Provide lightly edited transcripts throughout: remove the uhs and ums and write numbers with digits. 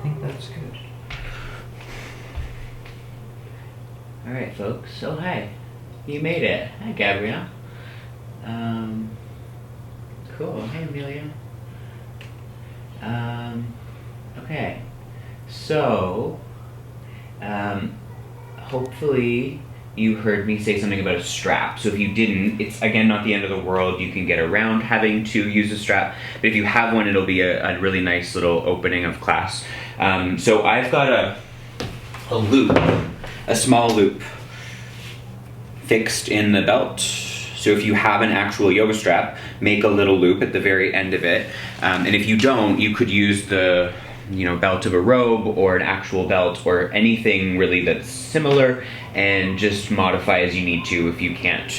think that's good. Alright, folks. So, hi. You made it. Hi, Gabrielle. Cool. Hey, Amelia. Okay. So, hopefully you heard me say something about a strap. So if you didn't, it's again not the end of the world. You can get around having to use a strap. But if you have one, it'll be a really nice little opening of class. So I've got a loop, a small loop fixed in the belt. So if you have an actual yoga strap, make a little loop at the very end of it. And if you don't, you could use the belt of a robe or an actual belt or anything really that's similar, and just modify as you need to if you can't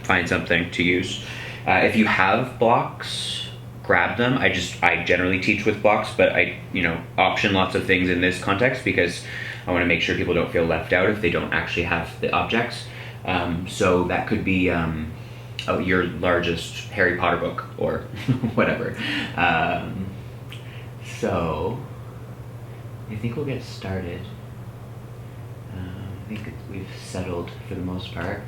find something to use. If you have blocks, grab them. I generally teach with blocks, but I option lots of things in this context because I want to make sure people don't feel left out if they don't actually have the objects. So that could be your largest Harry Potter book or whatever. So I think we'll get started. I think we've settled for the most part,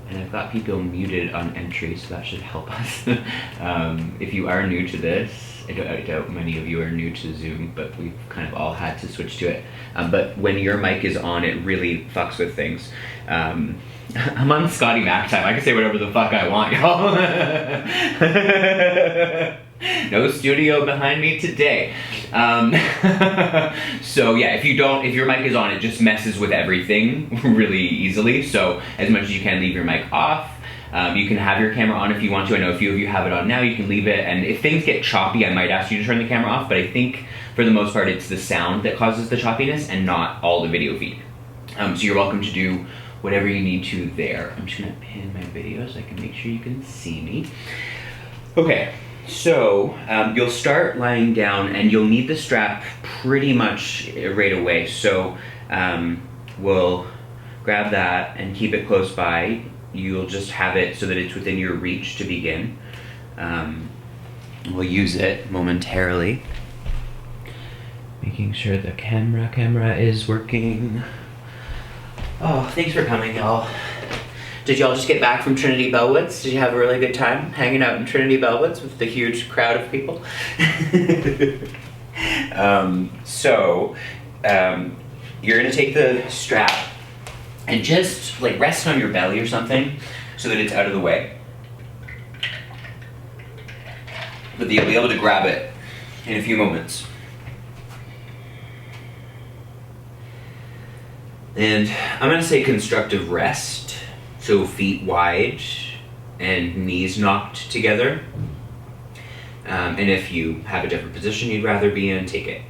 and I've got people muted on entry, so that should help us. If you are new to this, I doubt many of you are new to Zoom, but we've kind of all had to switch to it. But when your mic is on, it really fucks with things. I'm on Scotty Mac time. I can say whatever the fuck I want, y'all. No studio behind me today. So yeah, if your mic is on, it just messes with everything really easily. So as much as you can, leave your mic off. You can have your camera on if you want to. I know a few of you have it on now. You can leave it, and if things get choppy, I might ask you to turn the camera off, but I think for the most part it's the sound that causes the choppiness and not all the video feed. So you're welcome to do whatever you need to there. I'm just gonna pin my video so I can make sure you can see me. Okay, so you'll start lying down, and you'll need the strap pretty much right away. So we'll grab that and keep it close by. You'll just have it so that it's within your reach to begin. We'll use it momentarily. Making sure the camera is working. Oh, thanks for coming, y'all. Did y'all just get back from Trinity Bellwoods? Did you have a really good time hanging out in Trinity Bellwoods with the huge crowd of people? You're gonna take the strap and just like rest on your belly or something so that it's out of the way. But you'll be able to grab it in a few moments. And I'm gonna say constructive rest, so feet wide and knees knocked together. And if you have a different position you'd rather be in, take it.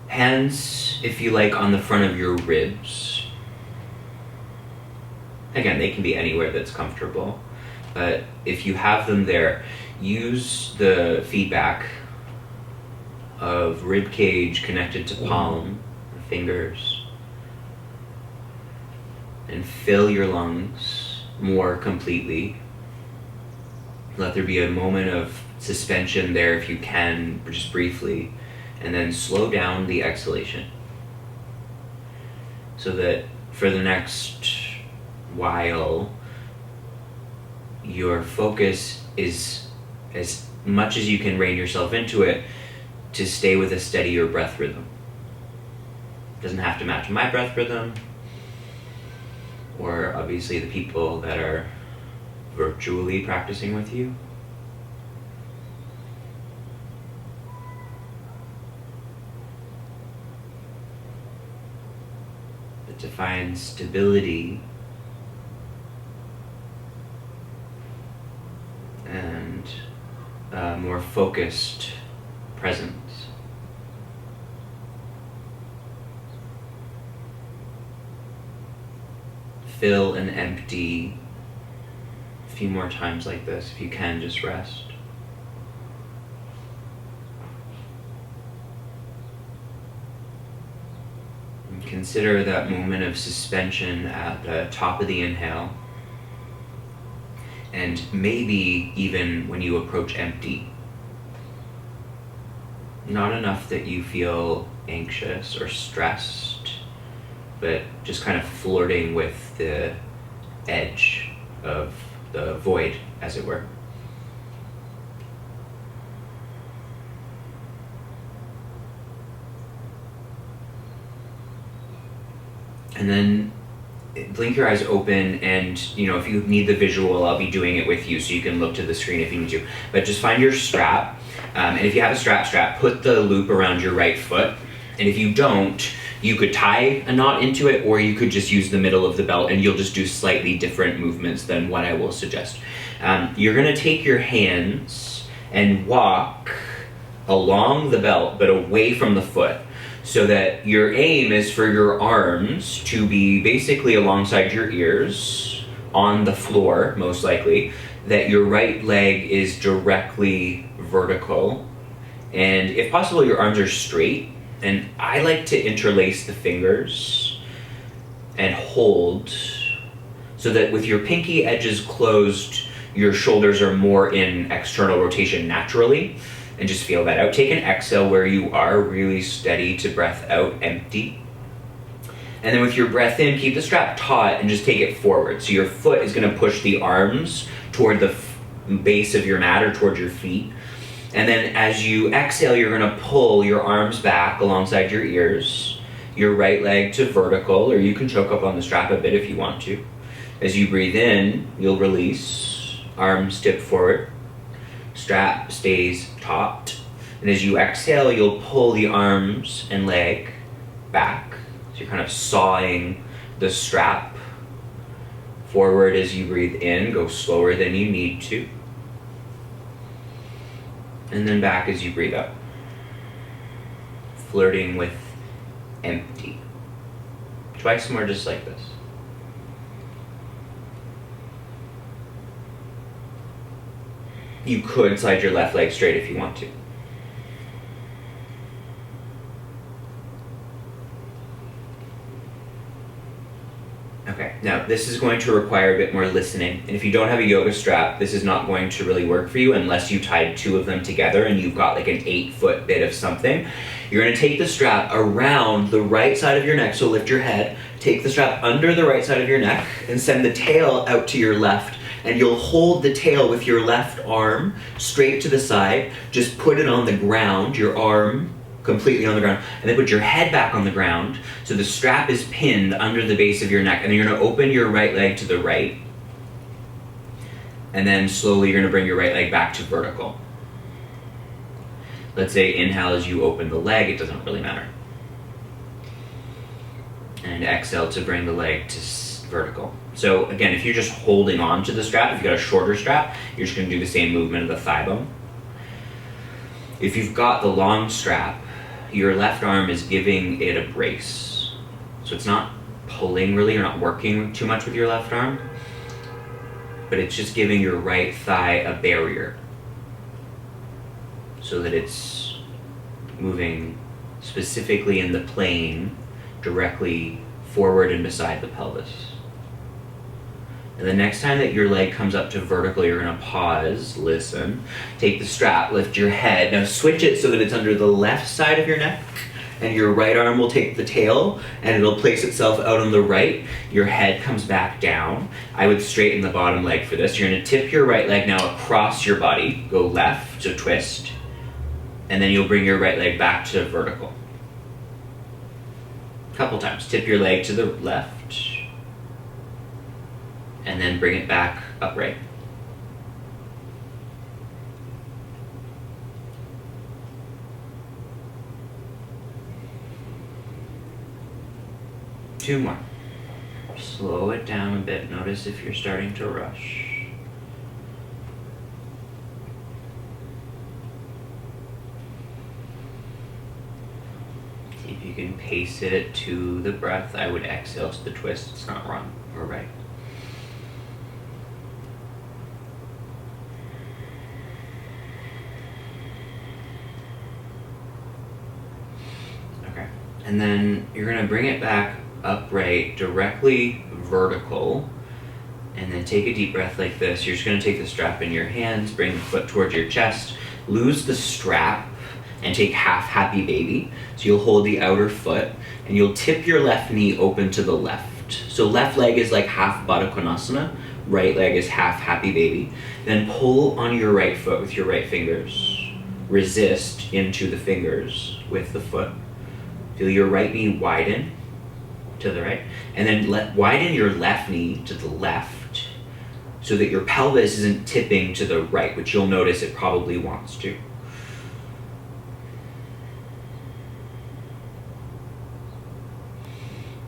Hands, if you like, on the front of your ribs. Again, they can be anywhere that's comfortable, but if you have them there, use the feedback of rib cage connected to palm, fingers, and fill your lungs more completely. Let there be a moment of suspension there if you can, just briefly, and then slow down the exhalation so that for the next while your focus is, as much as you can rein yourself into it, to stay with a steadier breath rhythm. Doesn't have to match my breath rhythm, or obviously the people that are virtually practicing with you. But to find stability and a more focused presence. Fill and empty a few more times like this. If you can, just rest. And consider that moment of suspension at the top of the inhale, and maybe even when you approach empty. Not enough that you feel anxious or stressed, but just kind of flirting with the edge of the void, as it were. And then blink your eyes open, and if you need the visual, I'll be doing it with you so you can look to the screen if you need to. But just find your strap, and if you have a strap, put the loop around your right foot. And if you don't, you could tie a knot into it, or you could just use the middle of the belt, and you'll just do slightly different movements than what I will suggest. You're gonna take your hands and walk along the belt, but away from the foot, so that your aim is for your arms to be basically alongside your ears, on the floor, most likely, that your right leg is directly vertical, and if possible, your arms are straight. And I like to interlace the fingers and hold so that with your pinky edges closed, your shoulders are more in external rotation naturally. And just feel that out. Take an exhale where you are, really steady to breath out, empty. And then with your breath in, keep the strap taut and just take it forward. So your foot is gonna push the arms toward the base of your mat or toward your feet. And then as you exhale, you're gonna pull your arms back alongside your ears, your right leg to vertical, or you can choke up on the strap a bit if you want to. As you breathe in, you'll release, arms tip forward, strap stays taut. And as you exhale, you'll pull the arms and leg back. So you're kind of sawing the strap forward as you breathe in, go slower than you need to. And then back as you breathe out. Flirting with empty. Twice more just like this. You could slide your left leg straight if you want to. Okay, now this is going to require a bit more listening. And if you don't have a yoga strap, this is not going to really work for you unless you tied two of them together and you've got like an 8-foot bit of something. You're gonna take the strap around the right side of your neck, so lift your head, take the strap under the right side of your neck and send the tail out to your left. And you'll hold the tail with your left arm straight to the side. Just put it on the ground, your arm completely on the ground, and then put your head back on the ground so the strap is pinned under the base of your neck. And then you're gonna open your right leg to the right. And then slowly you're gonna bring your right leg back to vertical. Let's say inhale as you open the leg, it doesn't really matter. And exhale to bring the leg to vertical. So again, if you're just holding on to the strap, if you've got a shorter strap, you're just gonna do the same movement of the thigh bone. If you've got the long strap, your left arm is giving it a brace. So it's not pulling really, you're not working too much with your left arm, but it's just giving your right thigh a barrier so that it's moving specifically in the plane directly forward and beside the pelvis. And the next time that your leg comes up to vertical, you're gonna pause, listen, take the strap, lift your head. Now switch it so that it's under the left side of your neck, and your right arm will take the tail and it'll place itself out on the right. Your head comes back down. I would straighten the bottom leg for this. You're gonna tip your right leg now across your body, go left to twist, and then you'll bring your right leg back to vertical. A couple times, tip your leg to the left, and then bring it back upright. Two more. Slow it down a bit. Notice if you're starting to rush. See if you can pace it to the breath. I would exhale to the twist. It's not wrong or right. And then you're gonna bring it back upright, directly vertical, and then take a deep breath like this. You're just gonna take the strap in your hands, bring the foot towards your chest, lose the strap, and take half happy baby. So you'll hold the outer foot and you'll tip your left knee open to the left. So left leg is like half Baddha Konasana, right leg is half happy baby. Then pull on your right foot with your right fingers. Resist into the fingers with the foot. Feel your right knee widen to the right, and then widen your left knee to the left so that your pelvis isn't tipping to the right, which you'll notice it probably wants to.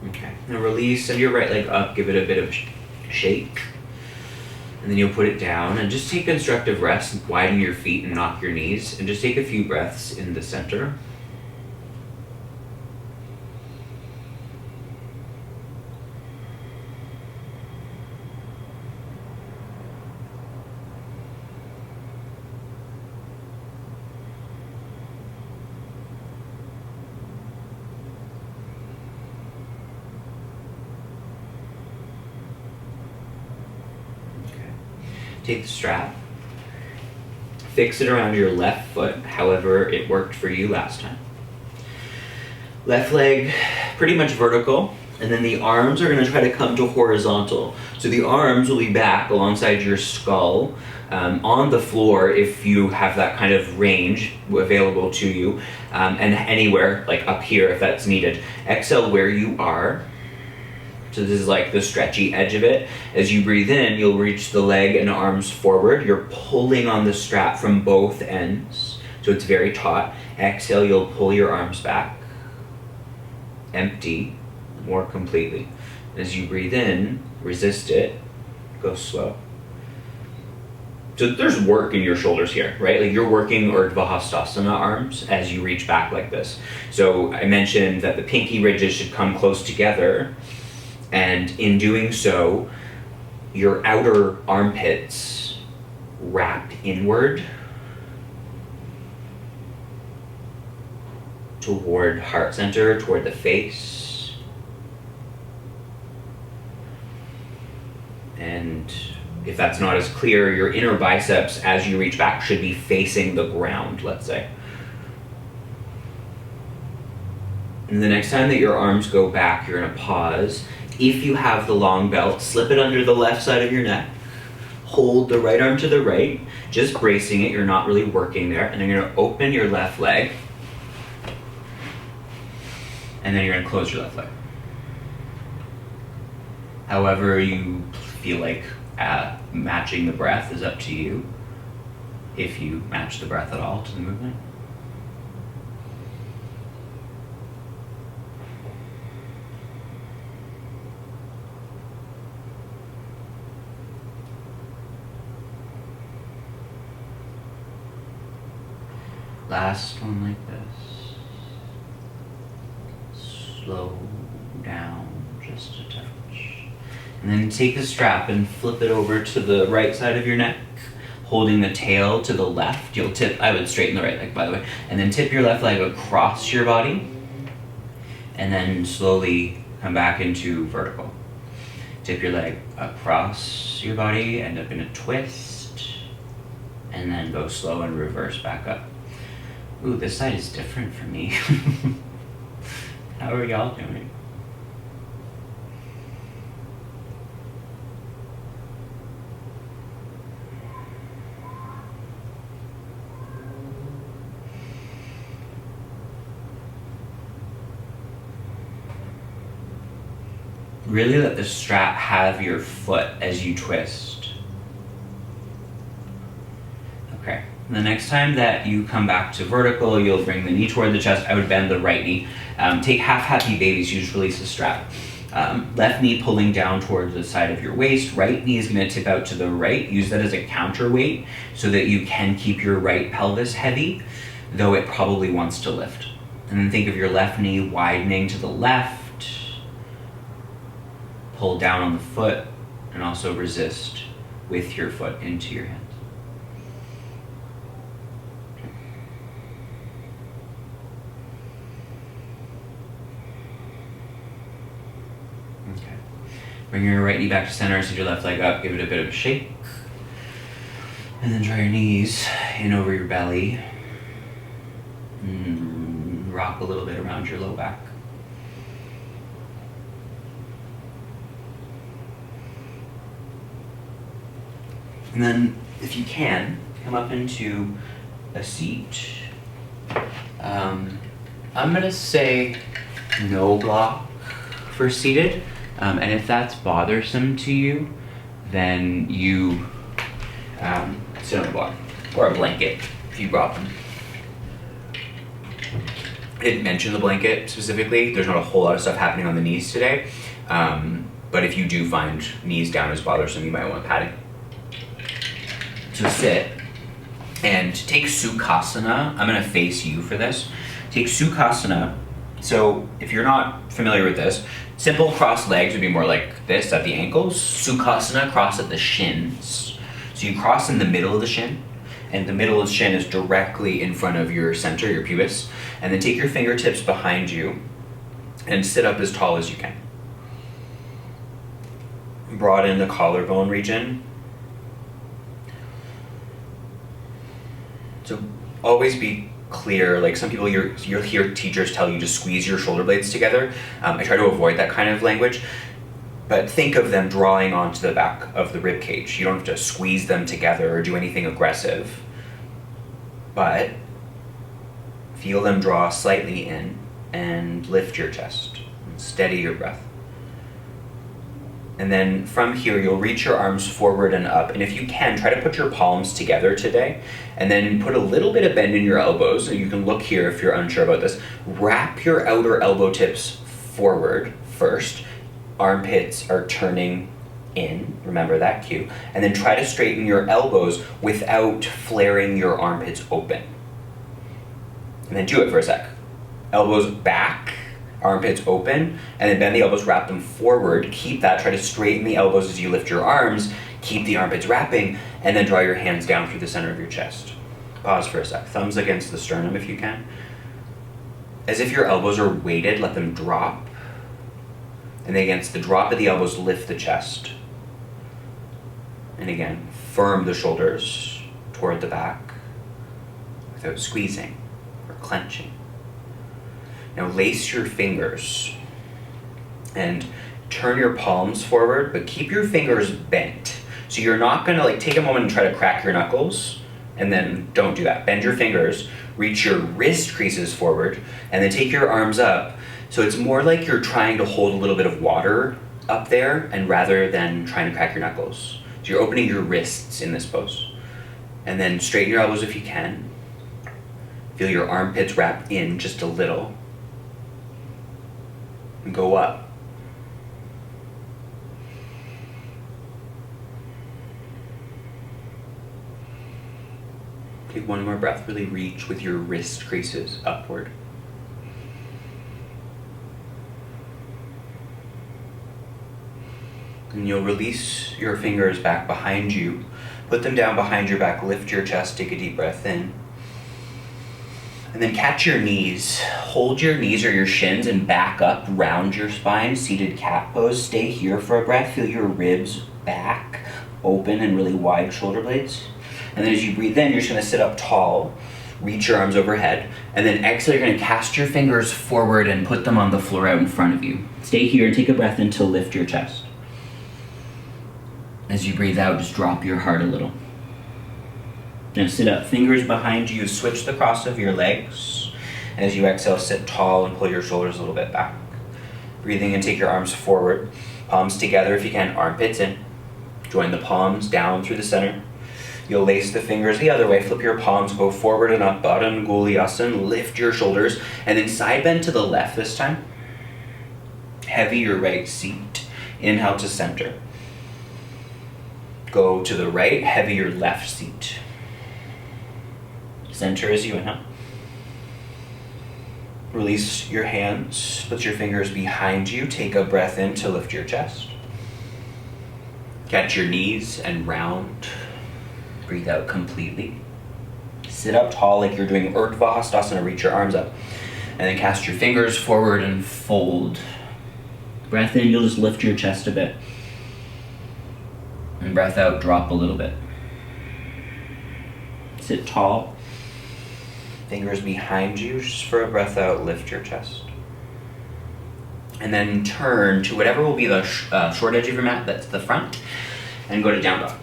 Okay, now release, send your right leg up, give it a bit of a shake. And then you'll put it down and just take constructive rest, widen your feet and knock your knees, and just take a few breaths in the center. Take the strap, fix it around your left foot, however it worked for you last time. Left leg pretty much vertical, and then the arms are going to try to come to horizontal. So the arms will be back alongside your skull on the floor if you have that kind of range available to you, and anywhere like up here if that's needed. Exhale where you are. So this is like the stretchy edge of it. As you breathe in, you'll reach the leg and arms forward. You're pulling on the strap from both ends, so it's very taut. Exhale, you'll pull your arms back. Empty, more completely. As you breathe in, resist it, go slow. So there's work in your shoulders here, right? Like you're working Urdhva Hastasana arms as you reach back like this. So I mentioned that the pinky ridges should come close together. And in doing so, your outer armpits wrap inward toward heart center, toward the face. And if that's not as clear, your inner biceps as you reach back should be facing the ground, let's say. And the next time that your arms go back, you're gonna pause. If you have the long belt, slip it under the left side of your neck. Hold the right arm to the right, just bracing it, you're not really working there. And then you're gonna open your left leg. And then you're gonna close your left leg. However you feel like matching the breath is up to you. If you match the breath at all to the movement. Last one like this. Slow down just a touch. And then take the strap and flip it over to the right side of your neck, holding the tail to the left. You'll tip, I would straighten the right leg by the way, and then tip your left leg across your body, and then slowly come back into vertical. Tip your leg across your body, end up in a twist, and then go slow and reverse back up. Ooh, this side is different for me. How are y'all doing? Really let the strap have your foot as you twist. Okay. The next time that you come back to vertical, you'll bring the knee toward the chest. I would bend the right knee. Take half happy babies, you just release the strap. Left knee pulling down towards the side of your waist. Right knee is gonna tip out to the right. Use that as a counterweight so that you can keep your right pelvis heavy, though it probably wants to lift. And then think of your left knee widening to the left. Pull down on the foot and also resist with your foot into your hands. Okay. Bring your right knee back to center, send your left leg up, give it a bit of a shake. And then draw your knees in over your belly. Rock a little bit around your low back. And then, if you can, come up into a seat. I'm gonna say no block for seated. And if that's bothersome to you, then you sit on a block or a blanket if you brought them. I didn't mention the blanket specifically. There's not a whole lot of stuff happening on the knees today. But if you do find knees down as bothersome, you might want padding. So sit and take Sukhasana. I'm gonna face you for this. Take Sukhasana. So if you're not familiar with this, simple crossed legs would be more like this at the ankles. Sukhasana, cross at the shins. So you cross in the middle of the shin, and the middle of the shin is directly in front of your center, your pubis. And then take your fingertips behind you and sit up as tall as you can. Broaden the collarbone region. So always be clear. Like some people, you'll hear teachers tell you to squeeze your shoulder blades together. I try to avoid that kind of language, but think of them drawing onto the back of the rib cage. You don't have to squeeze them together or do anything aggressive, but feel them draw slightly in and lift your chest. Steady your breath. And then from here, you'll reach your arms forward and up. And if you can, try to put your palms together today. And then put a little bit of bend in your elbows. So you can look here if you're unsure about this. Wrap your outer elbow tips forward first. Armpits are turning in. Remember that cue. And then try to straighten your elbows without flaring your armpits open. And then do it for a sec. Elbows back. Armpits open, and then bend the elbows, wrap them forward. Keep that, try to straighten the elbows as you lift your arms, keep the armpits wrapping, and then draw your hands down through the center of your chest. Pause for a sec, thumbs against the sternum if you can. As if your elbows are weighted, let them drop. And then against the drop of the elbows, lift the chest. And again, firm the shoulders toward the back without squeezing or clenching. Now lace your fingers and turn your palms forward, but keep your fingers bent. So you're not gonna take a moment and try to crack your knuckles, and then don't do that. Bend your fingers, reach your wrist creases forward, and then take your arms up. So it's more like you're trying to hold a little bit of water up there, and rather than trying to crack your knuckles. So you're opening your wrists in this pose. And then straighten your elbows if you can. Feel your armpits wrap in just a little. And go up. Take one more breath, really reach with your wrist creases upward. And you'll release your fingers back behind you. Put them down behind your back, lift your chest, take a deep breath in. And then catch your knees. Hold your knees or your shins and back up, round your spine, seated cat pose. Stay here for a breath. Feel your ribs back, open and really wide shoulder blades. And then as you breathe in, you're just gonna sit up tall, reach your arms overhead, and then exhale, you're gonna cast your fingers forward and put them on the floor out in front of you. Stay here and take a breath in to lift your chest. As you breathe out, just drop your heart a little. Now sit up, fingers behind you, switch the cross of your legs. And as you exhale, sit tall and pull your shoulders a little bit back. Breathing in, take your arms forward, palms together if you can, armpits in. Join the palms down through the center. You'll lace the fingers the other way, flip your palms, go forward and up, Baddha Angulyasana, lift your shoulders, and then side bend to the left this time. Heavy your right seat, inhale to center. Go to the right, heavy your left seat. Center as you inhale. Release your hands, put your fingers behind you, take a breath in to lift your chest. Catch your knees and round. Breathe out completely. Sit up tall like you're doing Urdhva Hastasana, reach your arms up. And then cast your fingers forward and fold. Breath in, you'll just lift your chest a bit. And breath out, drop a little bit. Sit tall. Fingers behind you, just for a breath out, lift your chest. And then turn to whatever will be the short edge of your mat, that's the front, and go to down dog.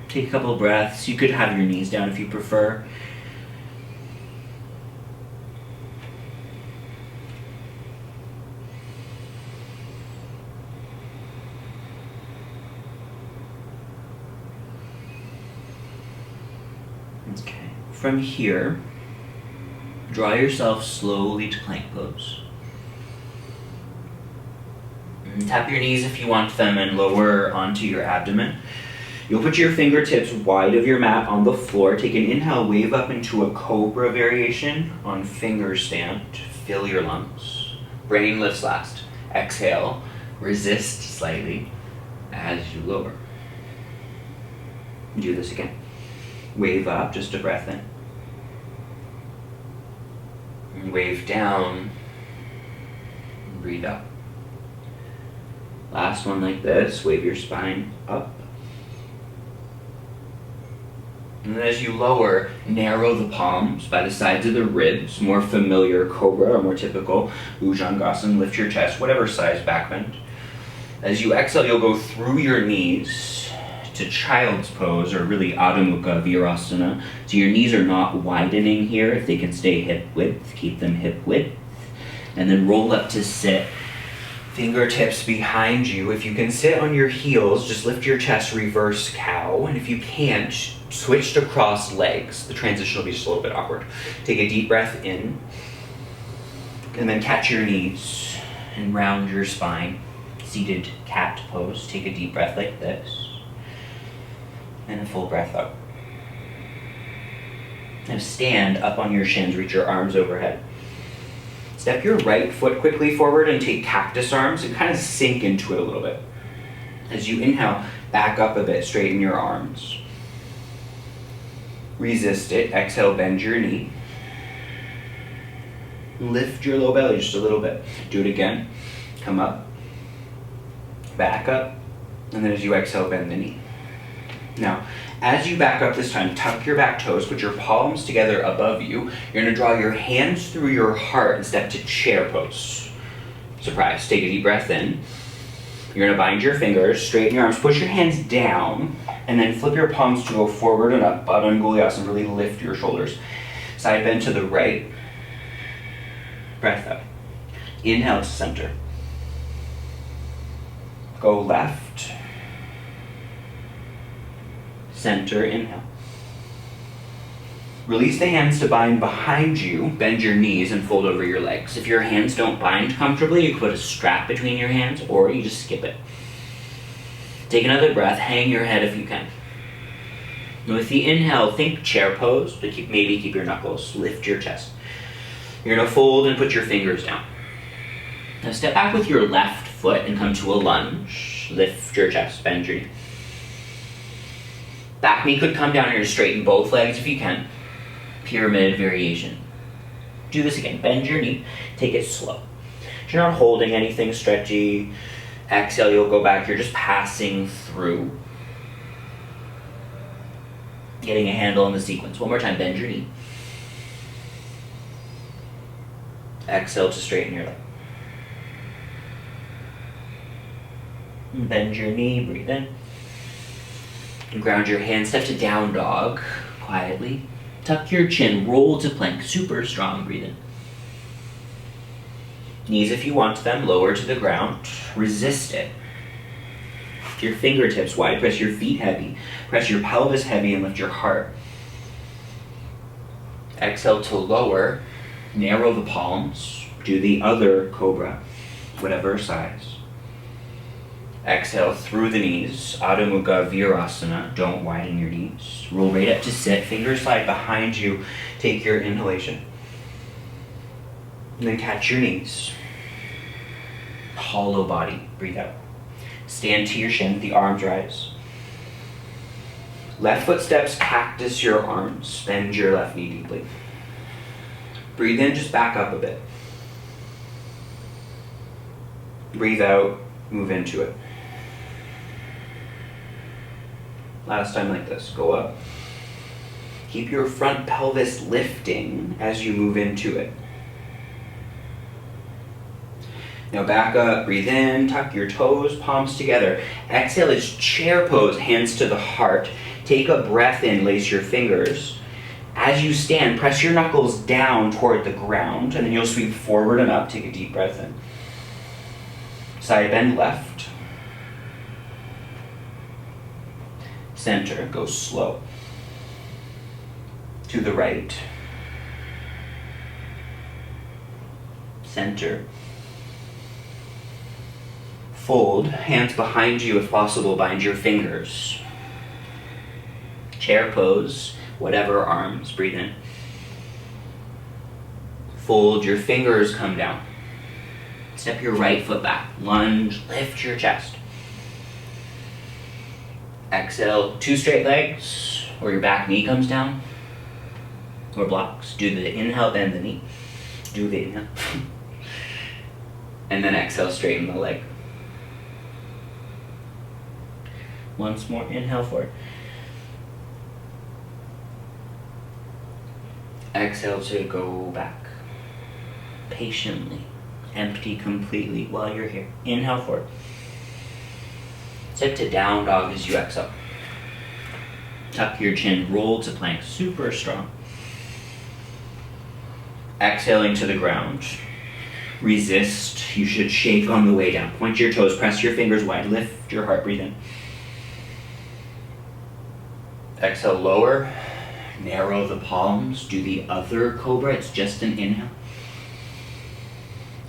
Take a couple of breaths. You could have your knees down if you prefer. Okay. From here, draw yourself slowly to plank pose. And tap your knees if you want them and lower onto your abdomen. You'll put your fingertips wide of your mat on the floor. Take an inhale, wave up into a cobra variation on finger stand. Fill your lungs. Brain lifts last. Exhale, resist slightly as you lower. Do this again. Wave up, just a breath in. And wave down, and breathe out. Last one like this, wave your spine up. And then as you lower, narrow the palms by the sides of the ribs, more familiar cobra or more typical Bhujangasana, lift your chest, whatever size back bend. As you exhale, you'll go through your knees to child's pose, or really Adho Mukha Virasana. So your knees are not widening here. If they can stay hip width, keep them hip width. And then roll up to sit. Fingertips behind you. If you can sit on your heels, just lift your chest, reverse cow. And if you can't, switch to cross legs. The transition will be just a little bit awkward. Take a deep breath in. And then catch your knees and round your spine. Seated cat pose. Take a deep breath like this. And a full breath out. Now stand up on your shins, reach your arms overhead. Step your right foot quickly forward and take cactus arms and kind of sink into it a little bit. As you inhale, back up a bit, straighten your arms. Resist it, exhale, bend your knee. Lift your low belly just a little bit. Do it again. Come up, back up, and then as you exhale, bend the knee. Now, as you back up this time, tuck your back toes, put your palms together above you. You're gonna draw your hands through your heart and step to chair pose. Surprise, take a deep breath in. You're gonna bind your fingers, straighten your arms, push your hands down, and then flip your palms to go forward and up. Baddha Angulyasana, really lift your shoulders. Side bend to the right. Breath up. Inhale to center. Go left. Center, inhale. Release the hands to bind behind you, bend your knees and fold over your legs. If your hands don't bind comfortably, you can put a strap between your hands or you just skip it. Take another breath, hang your head if you can. And with the inhale, think chair pose, but maybe keep your knuckles, lift your chest. You're gonna fold and put your fingers down. Now step back with your left foot and come to a lunge. Lift your chest, bend your knee. Back knee could come down here to straighten both legs if you can. Pyramid variation. Do this again. Bend your knee. Take it slow. You're not holding anything stretchy. Exhale, you'll go back. You're just passing through. Getting a handle on the sequence. One more time. Bend your knee. Exhale to straighten your leg. Bend your knee. Breathe in. And ground your hands, step to down dog, quietly. Tuck your chin, roll to plank, super strong, breathe in. Knees if you want them, lower to the ground, resist it. Your fingertips wide, press your feet heavy, press your pelvis heavy and lift your heart. Exhale to lower, narrow the palms, do the other cobra, whatever size. Exhale through the knees, Adho Mukha Virasana, don't widen your knees. Roll right up to sit, fingers slide behind you, take your inhalation. And then catch your knees. Hollow body, breathe out. Stand to your shin, the arms rise. Left foot steps, cactus your arms, bend your left knee deeply. Breathe in, just back up a bit. Breathe out, move into it. Last time like this. Go up. Keep your front pelvis lifting as you move into it. Now back up, breathe in, tuck your toes, palms together. Exhale is chair pose, hands to the heart. Take a breath in, lace your fingers. As you stand, press your knuckles down toward the ground, and then you'll sweep forward and up. Take a deep breath in. Side bend left. Center, go slow. To the right. Center. Fold, hands behind you if possible, bind your fingers. Chair pose, whatever arms, breathe in. Fold, your fingers come down. Step your right foot back, lunge, lift your chest. Exhale, 2 straight legs, or your back knee comes down, or blocks. Do the inhale, bend the knee. Do the inhale. And then exhale, straighten the leg. Once more, inhale forward. Exhale to go back. Patiently, empty completely while you're here. Inhale forward. Step to down dog as you exhale. Tuck your chin, roll to plank, super strong. Exhaling to the ground. Resist, you should shake on the way down. Point your toes, press your fingers wide, lift your heart, breathe in. Exhale, lower, narrow the palms, do the other cobra, it's just an inhale.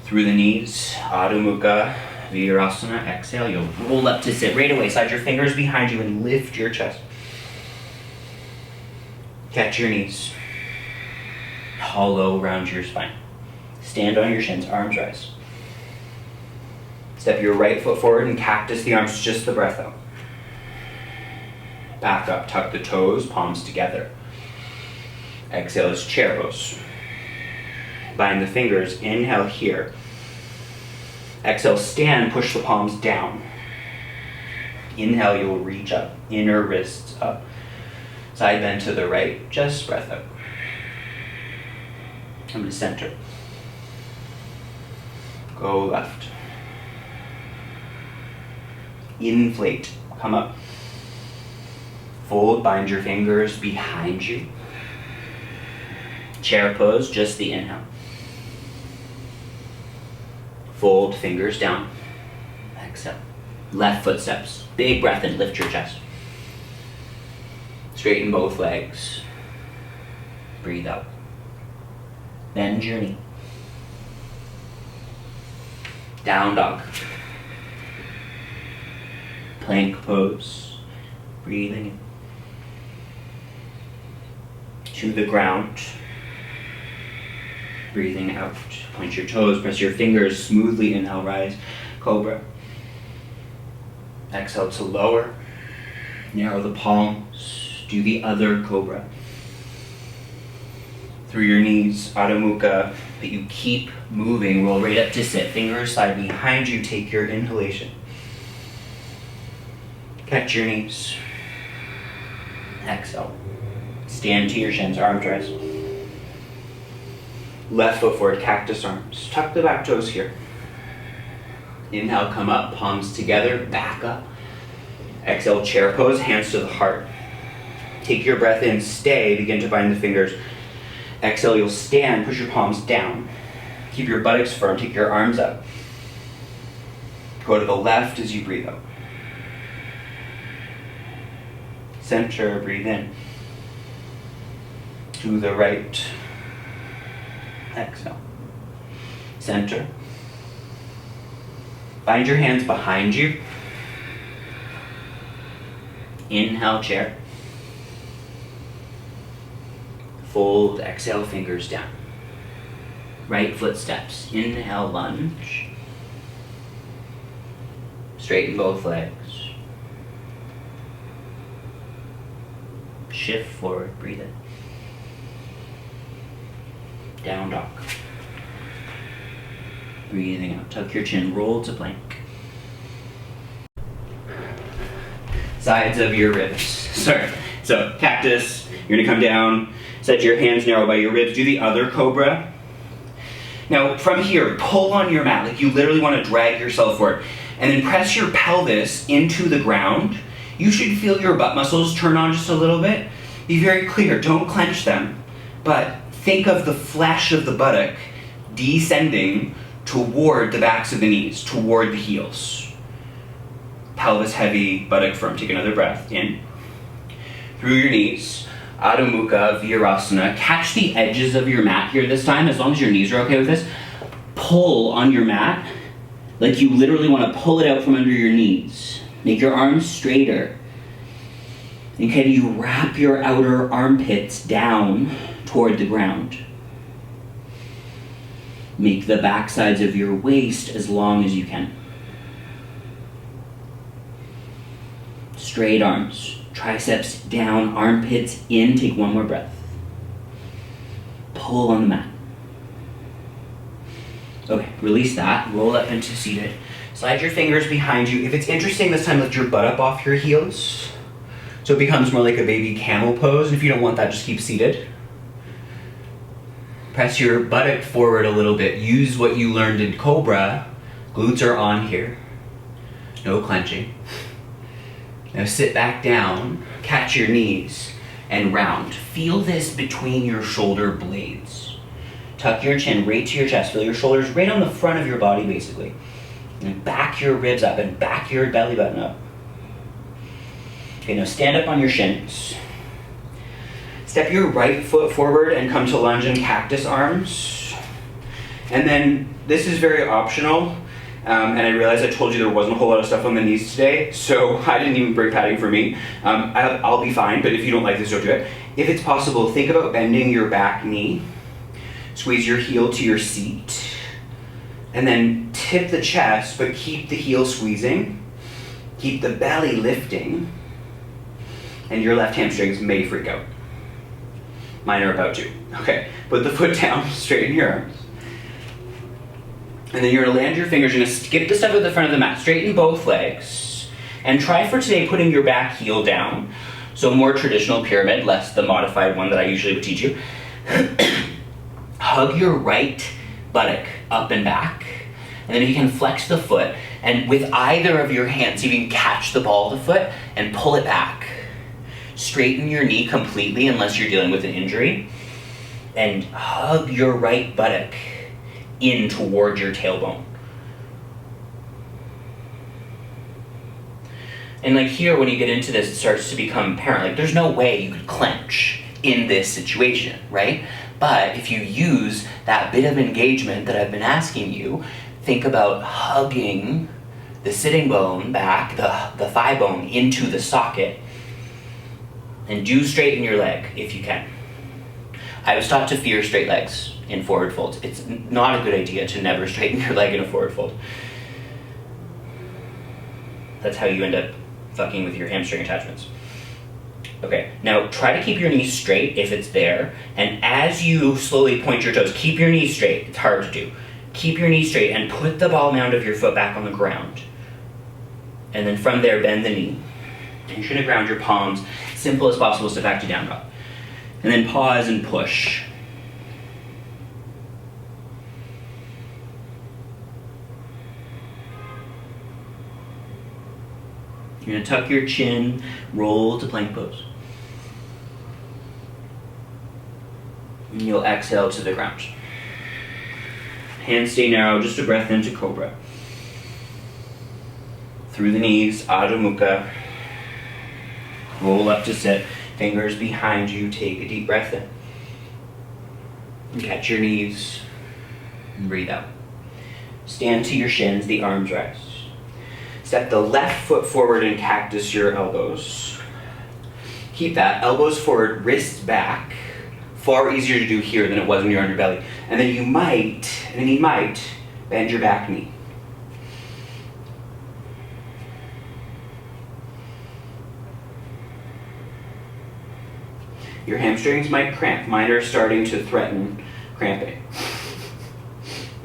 Through the knees, Adho Mukha Virasana, exhale, you'll roll up to sit right away, slide your fingers behind you and lift your chest. Catch your knees, hollow around your spine. Stand on your shins, arms rise. Step your right foot forward and cactus the arms, just the breath out. Back up, tuck the toes, palms together. Exhale is chair pose. Bind the fingers, inhale here. Exhale, stand, push the palms down. Inhale, you'll reach up, inner wrists up. Side bend to the right, just breath out. Come to center. Go left. Inflate, come up. Fold, bind your fingers behind you. Chair pose, just the inhale. Fold, fingers down. Exhale. Left foot steps. Big breath in, lift your chest. Straighten both legs. Breathe out. Bend your knee. Down dog. Plank pose. Breathing in. To the ground. Breathing out. Point your toes, press your fingers, smoothly inhale, rise. Cobra. Exhale to lower. Narrow the palms. Do the other cobra. Through your knees, Adho Mukha, but you keep moving. Roll right up to sit. Fingers slide behind you. Take your inhalation. Catch your knees. Exhale. Stand to your shins, arms rise. Left foot forward, cactus arms. Tuck the back toes here. Inhale, come up, palms together, back up. Exhale, chair pose, hands to the heart. Take your breath in, stay, begin to bind the fingers. Exhale, you'll stand, push your palms down. Keep your buttocks firm, take your arms up. Go to the left as you breathe out. Center, breathe in. To the right. Exhale. Center. Find your hands behind you. Inhale, chair. Fold, exhale, fingers down. Right foot steps. Inhale, lunge. Straighten both legs. Shift forward, breathe in. Down dog. Breathing out, tuck your chin, roll to plank. Sides of your ribs. Sorry. So, cactus, you're gonna come down, set your hands narrow by your ribs, do the other cobra. Now, from here, pull on your mat, like you literally wanna drag yourself forward, and then press your pelvis into the ground. You should feel your butt muscles turn on just a little bit. Be very clear, don't clench them, but think of the flesh of the buttock descending toward the backs of the knees, toward the heels. Pelvis heavy, buttock firm. Take another breath in. Through your knees. Adho Mukha, Virasana. Catch the edges of your mat here this time, as long as your knees are okay with this. Pull on your mat, like you literally want to pull it out from under your knees. Make your arms straighter. And can you wrap your outer armpits down toward the ground? Make the back sides of your waist as long as you can. Straight arms, triceps down, armpits in. Take one more breath. Pull on the mat. Okay, release that, roll up into seated. Slide your fingers behind you. If it's interesting, this time lift your butt up off your heels. So it becomes more like a baby camel pose. And if you don't want that, just keep seated. Press your buttock forward a little bit. Use what you learned in Cobra. Glutes are on here. No clenching. Now sit back down, catch your knees, and round. Feel this between your shoulder blades. Tuck your chin right to your chest. Feel your shoulders right on the front of your body, basically. And back your ribs up and back your belly button up. Okay, now stand up on your shins. Step your right foot forward and come to lunge and cactus arms. And then, this is very optional, and I realized I told you there wasn't a whole lot of stuff on the knees today, so I didn't even bring padding for me. I'll be fine, but if you don't like this, don't do it. If it's possible, think about bending your back knee. Squeeze your heel to your seat. And then tip the chest, but keep the heel squeezing. Keep the belly lifting. And your left hamstrings may freak out. Mine are about to. Okay, put the foot down, straighten your arms. And then you're gonna land your fingers, you're gonna skip the step at the front of the mat, straighten both legs, and try for today putting your back heel down. So more traditional pyramid, less the modified one that I usually would teach you. Hug your right buttock up and back, and then if you can flex the foot, and with either of your hands, you can catch the ball of the foot and pull it back. Straighten your knee completely unless you're dealing with an injury, and hug your right buttock in toward your tailbone. And like here, when you get into this, it starts to become apparent, like there's no way you could clench in this situation, right? But if you use that bit of engagement that I've been asking you, think about hugging the sitting bone back, the thigh bone into the socket, and do straighten your leg if you can. I was taught to fear straight legs in forward folds. It's not a good idea to never straighten your leg in a forward fold. That's how you end up fucking with your hamstring attachments. Okay, now try to keep your knees straight if it's there, and as you slowly point your toes, keep your knees straight. It's hard to do. Keep your knees straight and put the ball mound of your foot back on the ground. And then from there, bend the knee. And you're gonna ground your palms, simple as possible, step back to down dog. And then pause and push. You're gonna tuck your chin, roll to plank pose. And you'll exhale to the ground. Hands stay narrow, just a breath into cobra. Through the knees, Adho Mukha. Roll up to sit, fingers behind you, take a deep breath in. And catch your knees, and breathe out. Stand to your shins, the arms rise. Step the left foot forward and cactus your elbows. Keep that, elbows forward, wrists back. Far easier to do here than it was when you're on your belly. And then you might, bend your back knee. Your hamstrings might cramp. Mine are starting to threaten cramping.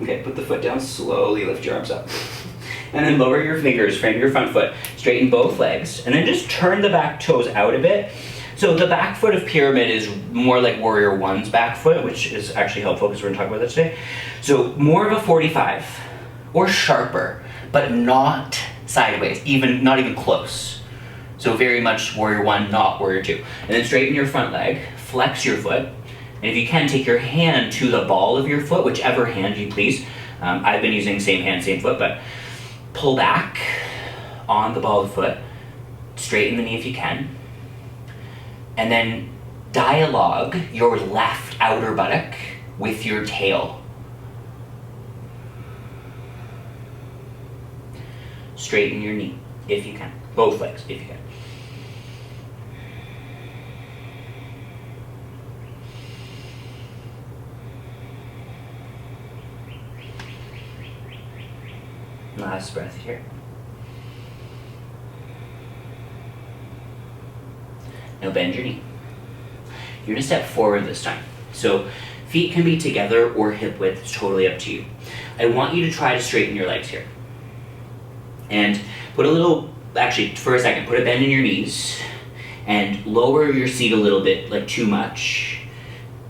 Okay, put the foot down slowly, lift your arms up. And then lower your fingers, frame your front foot. Straighten Straighten both legs, and then just turn the back toes out a bit. So the back foot of pyramid is more like warrior one's back foot, which is actually helpful because we're gonna talk about that today. So more of a 45 or sharper, but not sideways, not even close. So very much warrior one, not warrior two. And then straighten your front leg, flex your foot, and if you can, take your hand to the ball of your foot, whichever hand you please. I've been using same hand, same foot, but pull back on the ball of the foot, straighten the knee if you can, and then dialogue your left outer buttock with your tail. Straighten your knee if you can, both legs if you can. Last breath here. Now bend your knee. You're gonna step forward this time. So feet can be together or hip width, it's totally up to you. I want you to try to straighten your legs here. And put a little, actually for a second, put a bend in your knees and lower your seat a little bit, like too much.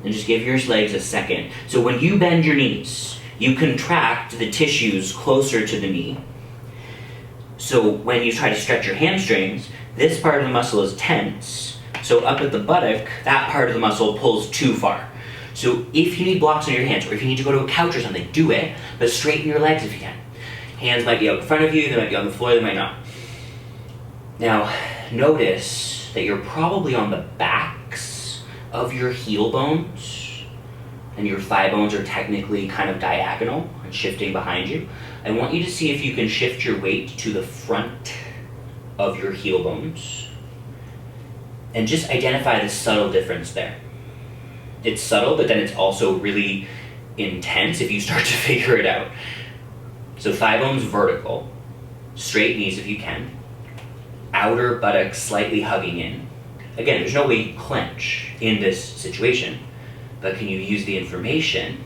And just give your legs a second. So when you bend your knees, you contract the tissues closer to the knee. So when you try to stretch your hamstrings, this part of the muscle is tense. So up at the buttock, that part of the muscle pulls too far. So if you need blocks on your hands, or if you need to go to a couch or something, do it, but straighten your legs if you can. Hands might be out in front of you, they might be on the floor, they might not. Now, notice that you're probably on the backs of your heel bones, and your thigh bones are technically kind of diagonal and shifting behind you. I want you to see if you can shift your weight to the front of your heel bones and just identify the subtle difference there. It's subtle, but then it's also really intense if you start to figure it out. So thigh bones vertical, straight knees if you can, outer buttocks slightly hugging in. Again, there's no way you clench in this situation, but can you use the information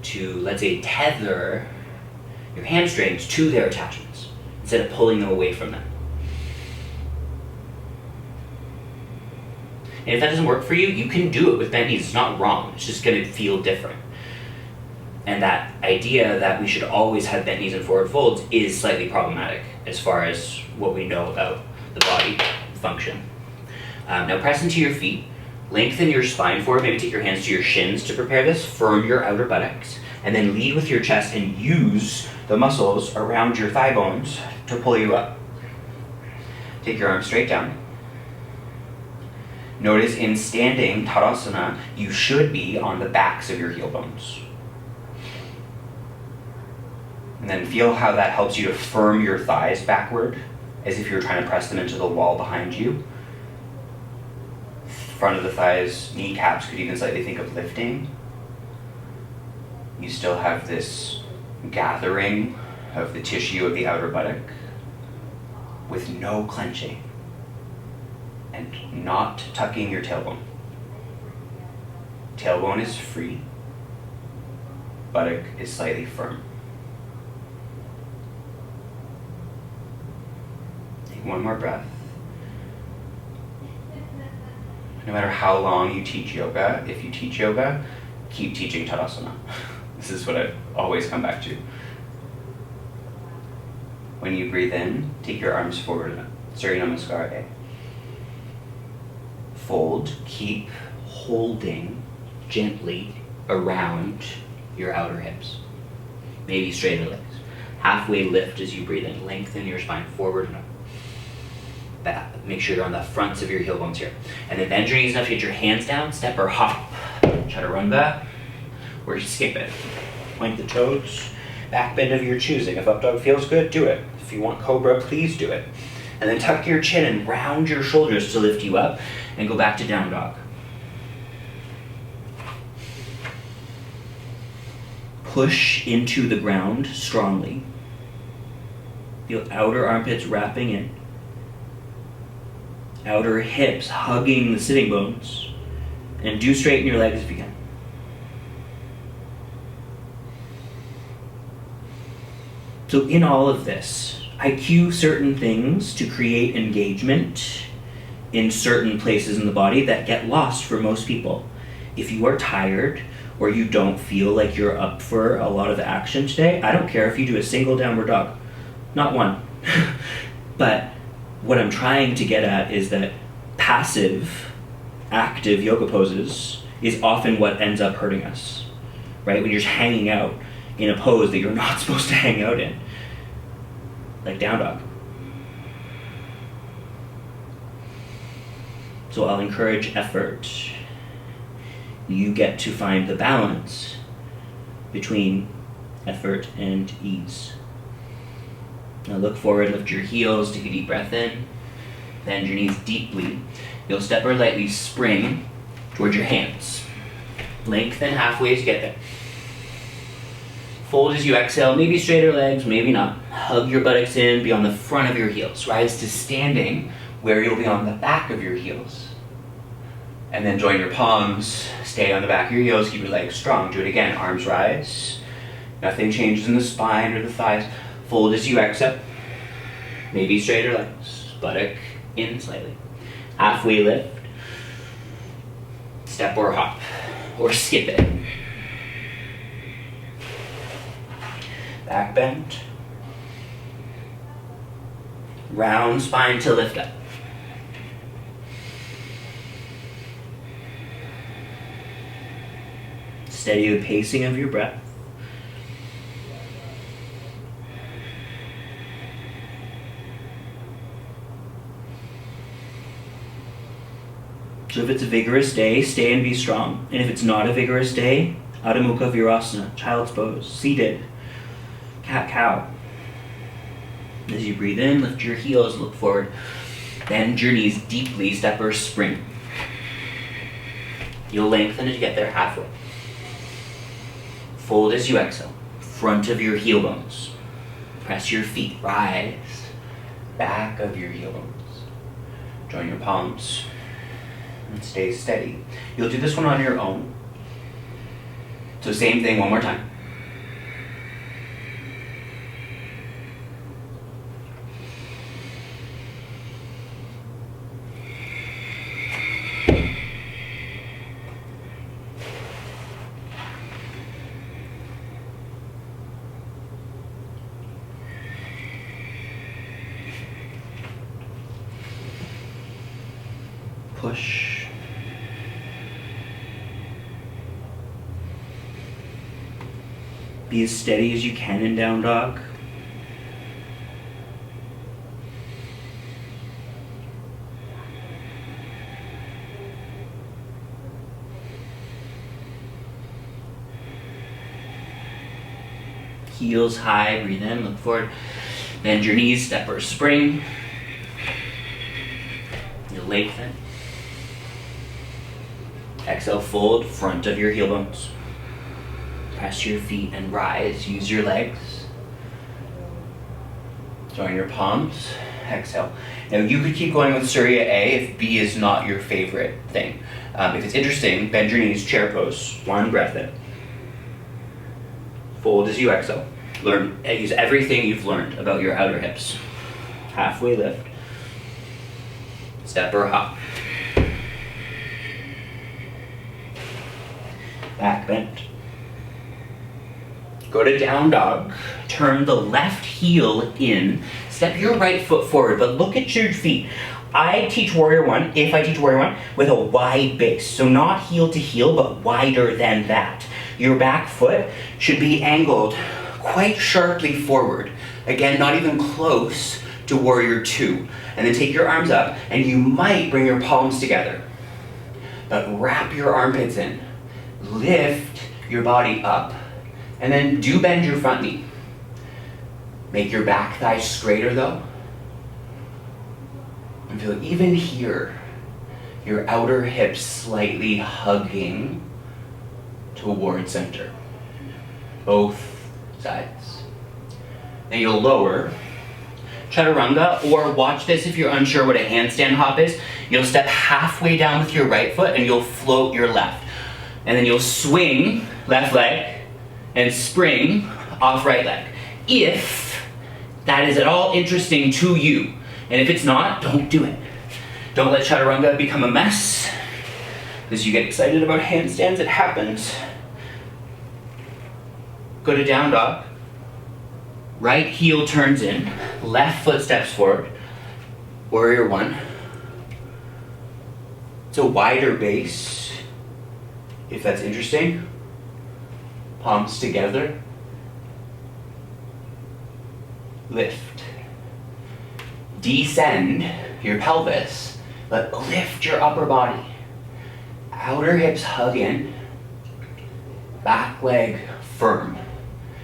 to, let's say, tether your hamstrings to their attachments instead of pulling them away from them? And if that doesn't work for you, you can do it with bent knees. It's not wrong. It's just going to feel different. And that idea that we should always have bent knees and forward folds is slightly problematic as far as what we know about the body function. Now press into your feet. Lengthen your spine forward, maybe take your hands to your shins to prepare this, firm your outer buttocks, and then lead with your chest and use the muscles around your thigh bones to pull you up. Take your arms straight down. Notice in standing Tadasana, you should be on the backs of your heel bones. And then feel how that helps you to firm your thighs backward, as if you're trying to press them into the wall behind you. Front of the thighs, kneecaps could even slightly think of lifting. You still have this gathering of the tissue of the outer buttock with no clenching and not tucking your tailbone. Tailbone is free, buttock is slightly firm. Take one more breath. No matter how long you teach yoga, if you teach yoga, keep teaching Tadasana. This is what I always come back to. When you breathe in, take your arms forward. Surya Namaskar. Fold, keep holding gently around your outer hips. Maybe straighten the legs. Halfway lift as you breathe in. Lengthen your spine forward and up. Back. Make sure you're on the fronts of your heel bones here. And then bend your knees enough to get your hands down, step or hop. Try to run back, or skip it. Point the toes, back bend of your choosing. If up dog feels good, do it. If you want cobra, please do it. And then tuck your chin and round your shoulders to lift you up, and go back to down dog. Push into the ground strongly. Feel outer armpits wrapping in. Outer hips hugging the sitting bones. And do straighten your legs if you can. So in all of this, I cue certain things to create engagement in certain places in the body that get lost for most people. If you are tired or you don't feel like you're up for a lot of action today, I don't care if you do a single downward dog. Not one. But what I'm trying to get at is that passive, active yoga poses is often what ends up hurting us, right? When you're just hanging out in a pose that you're not supposed to hang out in, like down dog. So I'll encourage effort. You get to find the balance between effort and ease. Now look forward, lift your heels, take a deep breath in, bend your knees deeply. You'll step or lightly spring towards your hands. Lengthen halfway as you get there. Fold as you exhale, maybe straighter legs, maybe not. Hug your buttocks in, be on the front of your heels. Rise to standing, where you'll be on the back of your heels. And then join your palms, stay on the back of your heels, keep your legs strong. Do it again, arms rise. Nothing changes in the spine or the thighs. Fold as you exhale. Maybe straighter legs, buttock in slightly. Halfway lift. Step or hop, or skip it. Back bend. Round spine to lift up. Steady the pacing of your breath. So if it's a vigorous day, stay and be strong. And if it's not a vigorous day, Adho Mukha Virasana, child's pose, seated, cat-cow. As you breathe in, lift your heels, look forward. Bend your knees deeply, step or spring. You'll lengthen as you get there, halfway. Fold as you exhale, front of your heel bones. Press your feet, rise, back of your heel bones. Join your palms. And stay steady. You'll do this one on your own. So same thing one more time. Push. Be as steady as you can in down dog. Heels high, breathe in, look forward. Bend your knees, step or spring. You'll lengthen. Exhale, fold, front of your heel bones. Press your feet and rise. Use your legs. Join your palms. Exhale. Now you could keep going with Surya A if B is not your favorite thing. If it's interesting, bend your knees, chair pose. One breath in. Fold as you exhale. Use everything you've learned about your outer hips. Halfway lift. Step or hop. Back bend. Go to down dog. Turn the left heel in. Step your right foot forward, but look at your feet. I teach Warrior One, if I teach Warrior One, with a wide base. So not heel to heel, but wider than that. Your back foot should be angled quite sharply forward. Again, not even close to Warrior Two. And then take your arms up, and you might bring your palms together. But wrap your armpits in. Lift your body up. And then do bend your front knee. Make your back thigh straighter though. And feel even here, your outer hips slightly hugging toward center. Both sides. Then you'll lower. Chaturanga, or watch this if you're unsure what a handstand hop is. You'll step halfway down with your right foot and you'll float your left. And then you'll swing left leg and spring off right leg. If that is at all interesting to you. And if it's not, don't do it. Don't let chaturanga become a mess. Because you get excited about handstands, it happens. Go to down dog. Right heel turns in, left foot steps forward. Warrior one. It's a wider base, if that's interesting. Palms together. Lift. Descend your pelvis, but lift your upper body. Outer hips hug in. Back leg firm.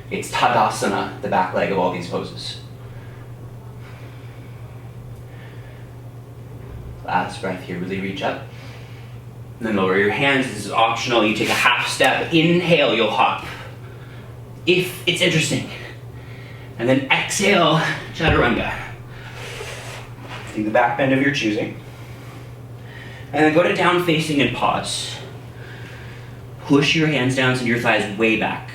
It's Tadasana, the back leg of all these poses. Last breath here, really reach up. And then lower your hands, this is optional. You take a half step, inhale, you'll hop. If it's interesting. And then exhale, chaturanga. Do the back bend of your choosing. And then go to down facing and pause. Push your hands down so your thighs way back.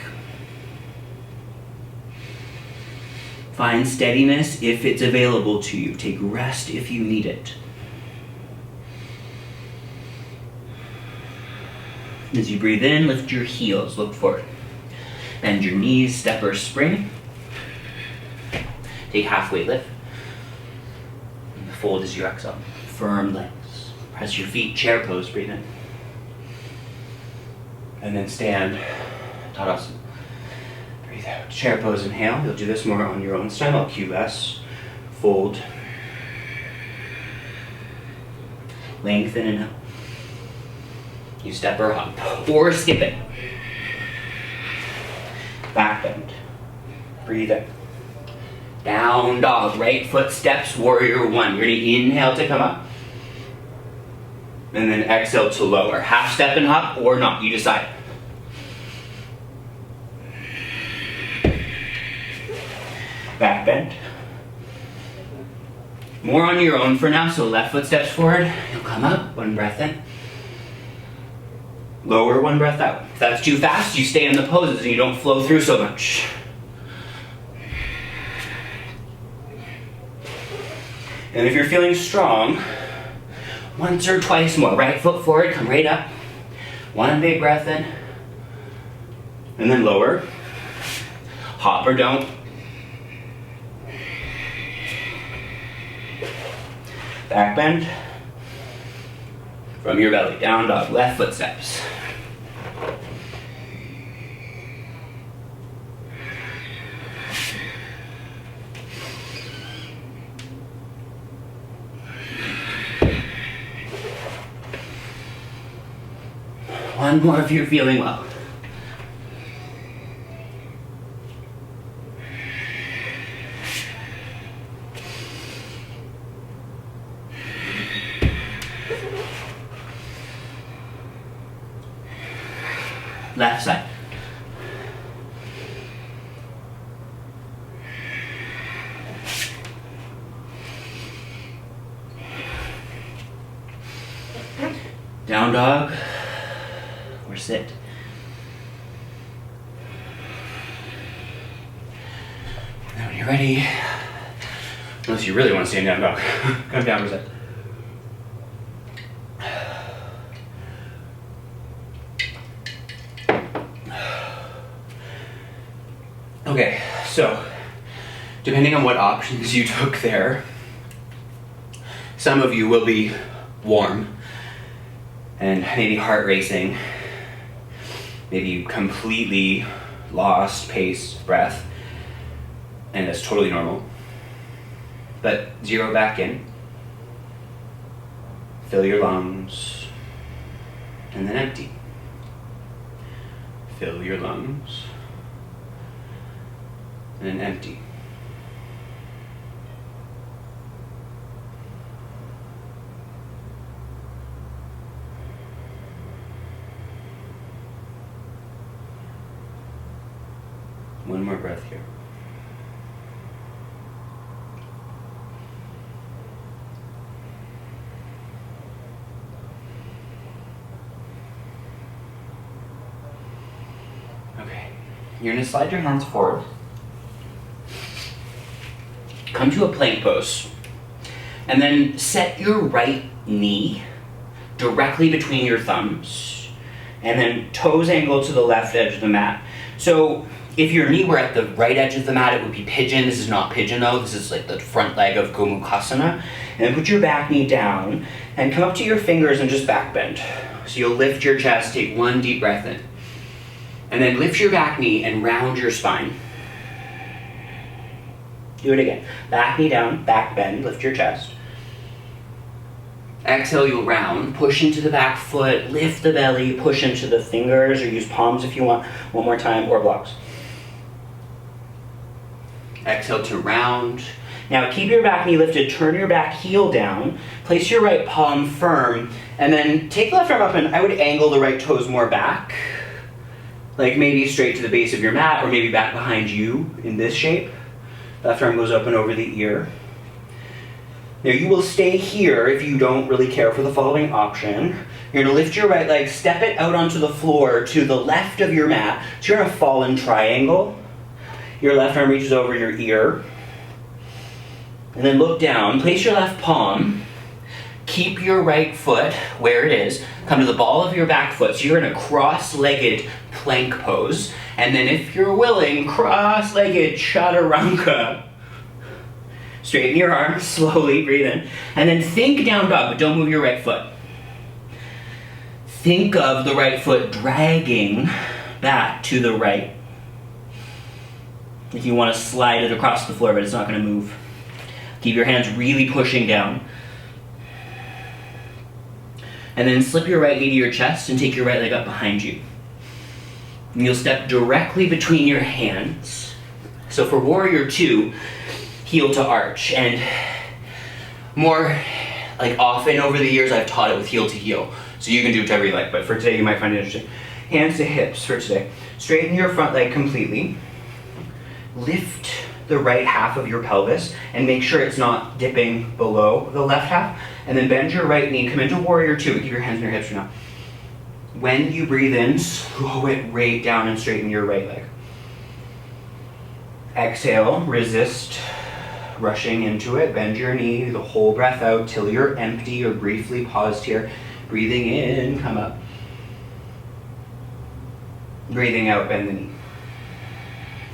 Find steadiness if it's available to you. Take rest if you need it. As you breathe in, lift your heels, look forward. Bend your knees, step or spring. Take halfway lift. And fold as you exhale. Firm legs. Press your feet, chair pose, breathe in. And then stand, Tadasana. Breathe out. Chair pose, inhale. You'll do this more on your own style. I'll cue less. Fold. Lengthen and up. You step or hop. Or skip it. Back bend. Breathe out. Down dog. Right foot steps, warrior one. You're going to inhale to come up. And then exhale to lower. Half step and hop or not. You decide. Back bend. More on your own for now, so left foot steps forward. You'll come up, one breath in. Lower, one breath out. If that's too fast, you stay in the poses and you don't flow through so much. And if you're feeling strong, once or twice more. Right foot forward, come right up. One big breath in. And then lower. Hop or don't. Back bend. From your belly, down dog, left foot steps. One more if you're feeling well. Left side. Down dog. Or sit. Now when you're ready, unless you really want to stay in down dog, come down for sit. Okay, so depending on what options you took there, some of you will be warm and maybe heart racing, maybe completely lost pace, breath, and that's totally normal. But zero back in, fill your lungs, and then empty. Fill your lungs, and then empty. One more breath here. Okay, you're going to slide your hands forward. Come to a plank pose. And then set your right knee directly between your thumbs. And then toes angled to the left edge of the mat. So if your knee were at the right edge of the mat, it would be pigeon. This is not pigeon though. This is like the front leg of Gomukhasana. And then put your back knee down and come up to your fingers and just back bend. So you'll lift your chest, take one deep breath in. And then lift your back knee and round your spine. Do it again. Back knee down, back bend, lift your chest. Exhale, you'll round, push into the back foot, lift the belly, push into the fingers, or use palms if you want. One more time, or blocks. Exhale to round. Now keep your back knee lifted, turn your back heel down, place your right palm firm, and then take the left arm up, and I would angle the right toes more back. Like maybe straight to the base of your mat, or maybe back behind you in this shape. Left arm goes up and over the ear. Now you will stay here if you don't really care for the following option. You're gonna lift your right leg, step it out onto the floor to the left of your mat. So you're in a fallen triangle. Your left arm reaches over your ear. And then look down, place your left palm. Keep your right foot where it is. Come to the ball of your back foot. So you're in a cross-legged plank pose. And then if you're willing, cross-legged chaturanga. Straighten your arms, slowly breathe in. And then think down dog, but don't move your right foot. Think of the right foot dragging back to the right. If you want to slide it across the floor, but it's not going to move. Keep your hands really pushing down. And then slip your right knee to your chest and take your right leg up behind you. And you'll step directly between your hands. So for warrior two, heel to arch. And more like often over the years, I've taught it with heel to heel. So you can do whatever you like, but for today you might find it interesting. Hands to hips for today. Straighten your front leg completely. Lift the right half of your pelvis and make sure it's not dipping below the left half. And then bend your right knee, come into warrior two, but keep your hands on your hips for now. When you breathe in, slow it right down and straighten your right leg. Exhale, resist rushing into it. Bend your knee, the whole breath out till you're empty or briefly paused here. Breathing in, come up. Breathing out, bend the knee.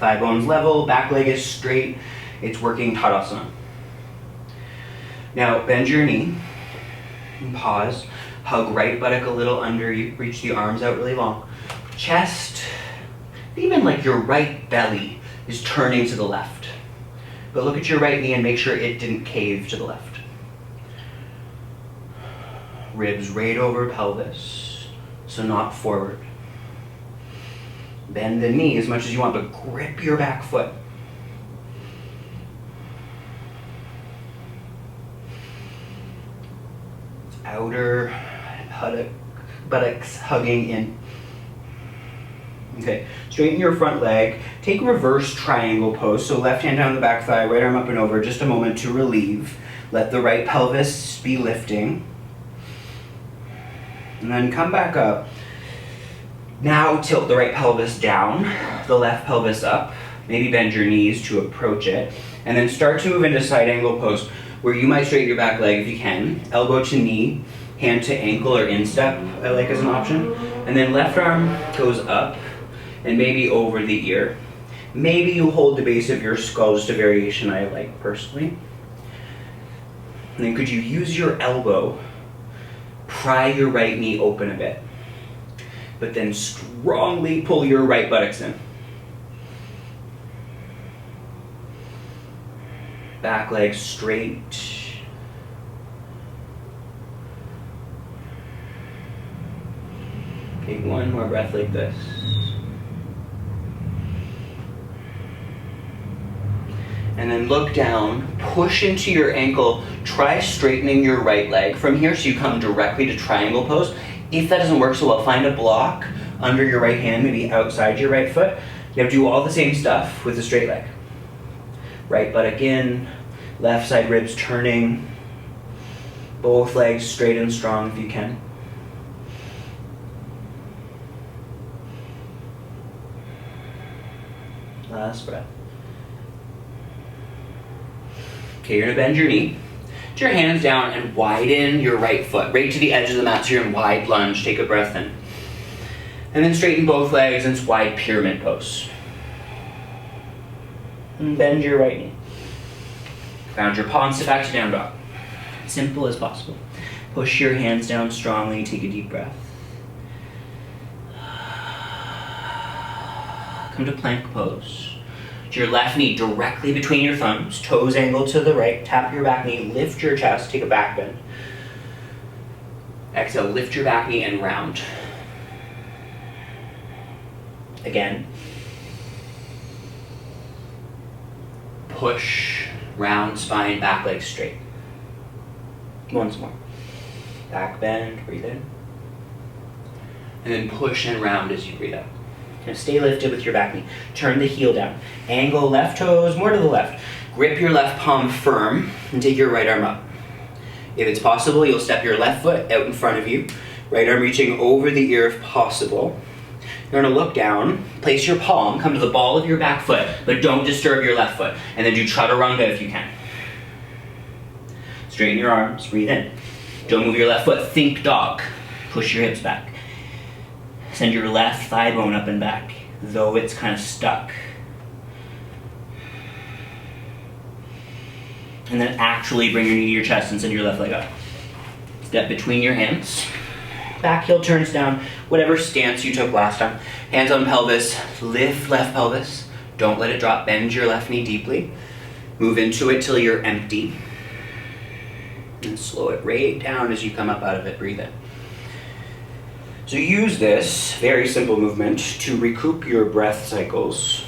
Thigh bones level, back leg is straight. It's working Tadasana. Now bend your knee and pause. Hug right buttock a little under you. Reach the arms out really long. Chest, even like your right belly is turning to the left. But look at your right knee and make sure it didn't cave to the left. Ribs right over pelvis, so not forward. Bend the knee as much as you want, but grip your back foot. Outer buttocks hugging in. Okay, straighten your front leg. Take reverse triangle pose. So left hand down the back thigh, right arm up and over. Just a moment to relieve. Let the right pelvis be lifting. And then come back up. Now tilt the right pelvis down, the left pelvis up. Maybe bend your knees to approach it. And then start to move into side angle pose, where you might straighten your back leg if you can. Elbow to knee, hand to ankle or instep, I like as an option. And then left arm goes up and maybe over the ear. Maybe you hold the base of your skull, just a variation I like personally. And then could you use your elbow, pry your right knee open a bit, but then strongly pull your right buttocks in. Back leg straight. Take one more breath like this. And then look down, push into your ankle, try straightening your right leg from here so you come directly to triangle pose. If that doesn't work so well, find a block under your right hand, maybe outside your right foot. You have to do all the same stuff with the straight leg. Right buttock in, left side ribs turning, both legs straight and strong if you can. Last breath. Okay, you're gonna bend your knee. Put your hands down and widen your right foot, right to the edge of the mat, so you're in wide lunge. Take a breath in. And then straighten both legs into wide pyramid pose. And bend your right knee. Ground your palms, sit back to down dog. Simple as possible. Push your hands down strongly, take a deep breath. Come to plank pose. Your left knee directly between your thumbs, toes angled to the right, tap your back knee, lift your chest, take a back bend. Exhale, lift your back knee and round. Again. Push, round, spine, back leg straight. Once more. Back bend, breathe in. And then push and round as you breathe out. Now stay lifted with your back knee. Turn the heel down. Angle left toes more to the left. Grip your left palm firm and take your right arm up. If it's possible, you'll step your left foot out in front of you. Right arm reaching over the ear if possible. You're gonna look down, place your palm, come to the ball of your back foot, but don't disturb your left foot. And then do chaturanga if you can. Straighten your arms, breathe in. Don't move your left foot, think dog. Push your hips back. Send your left thigh bone up and back, though it's kind of stuck. And then actually bring your knee to your chest and send your left leg up. Step between your hands. Back heel turns down, whatever stance you took last time. Hands on pelvis, lift left pelvis. Don't let it drop, bend your left knee deeply. Move into it till you're empty. And slow it right down as you come up out of it, breathe in. So use this very simple movement to recoup your breath cycles.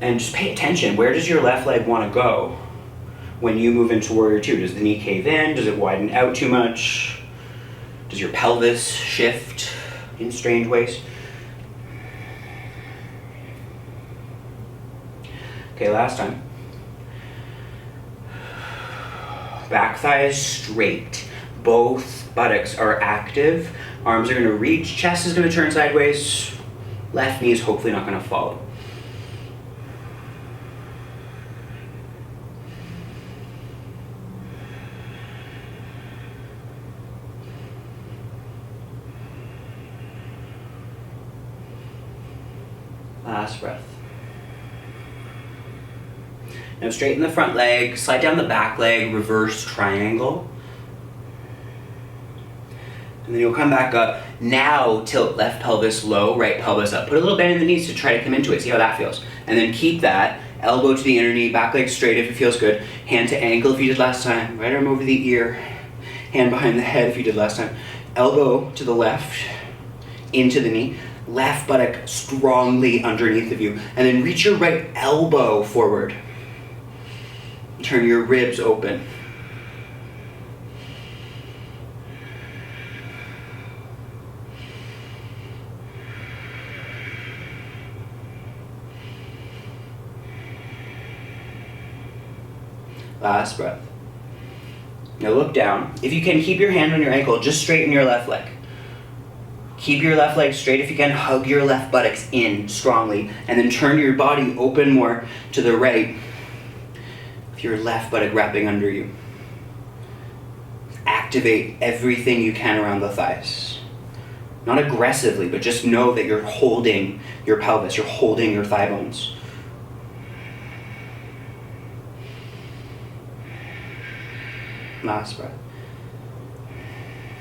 And just pay attention, where does your left leg want to go when you move into Warrior Two? Does the knee cave in? Does it widen out too much? Does your pelvis shift in strange ways? Okay, last time. Back thigh is straight. Both buttocks are active. Arms are going to reach. Chest is going to turn sideways. Left knee is hopefully not going to follow. Last breath. Now straighten the front leg, slide down the back leg, reverse triangle. And then you'll come back up. Now tilt left pelvis low, right pelvis up. Put a little bend in the knees to try to come into it, see how that feels. And then keep that, elbow to the inner knee, back leg straight if it feels good. Hand to ankle if you did last time. Right arm over the ear, hand behind the head if you did last time. Elbow to the left, into the knee. Left buttock strongly underneath of you. And then reach your right elbow forward. Turn your ribs open. Last breath. Now look down. If you can, keep your hand on your ankle, just straighten your left leg. Keep your left leg straight if you can, hug your left buttocks in strongly, and then turn your body open more to the right. With your left buttock wrapping under you. Activate everything you can around the thighs. Not aggressively, but just know that you're holding your pelvis, you're holding your thigh bones. Last breath.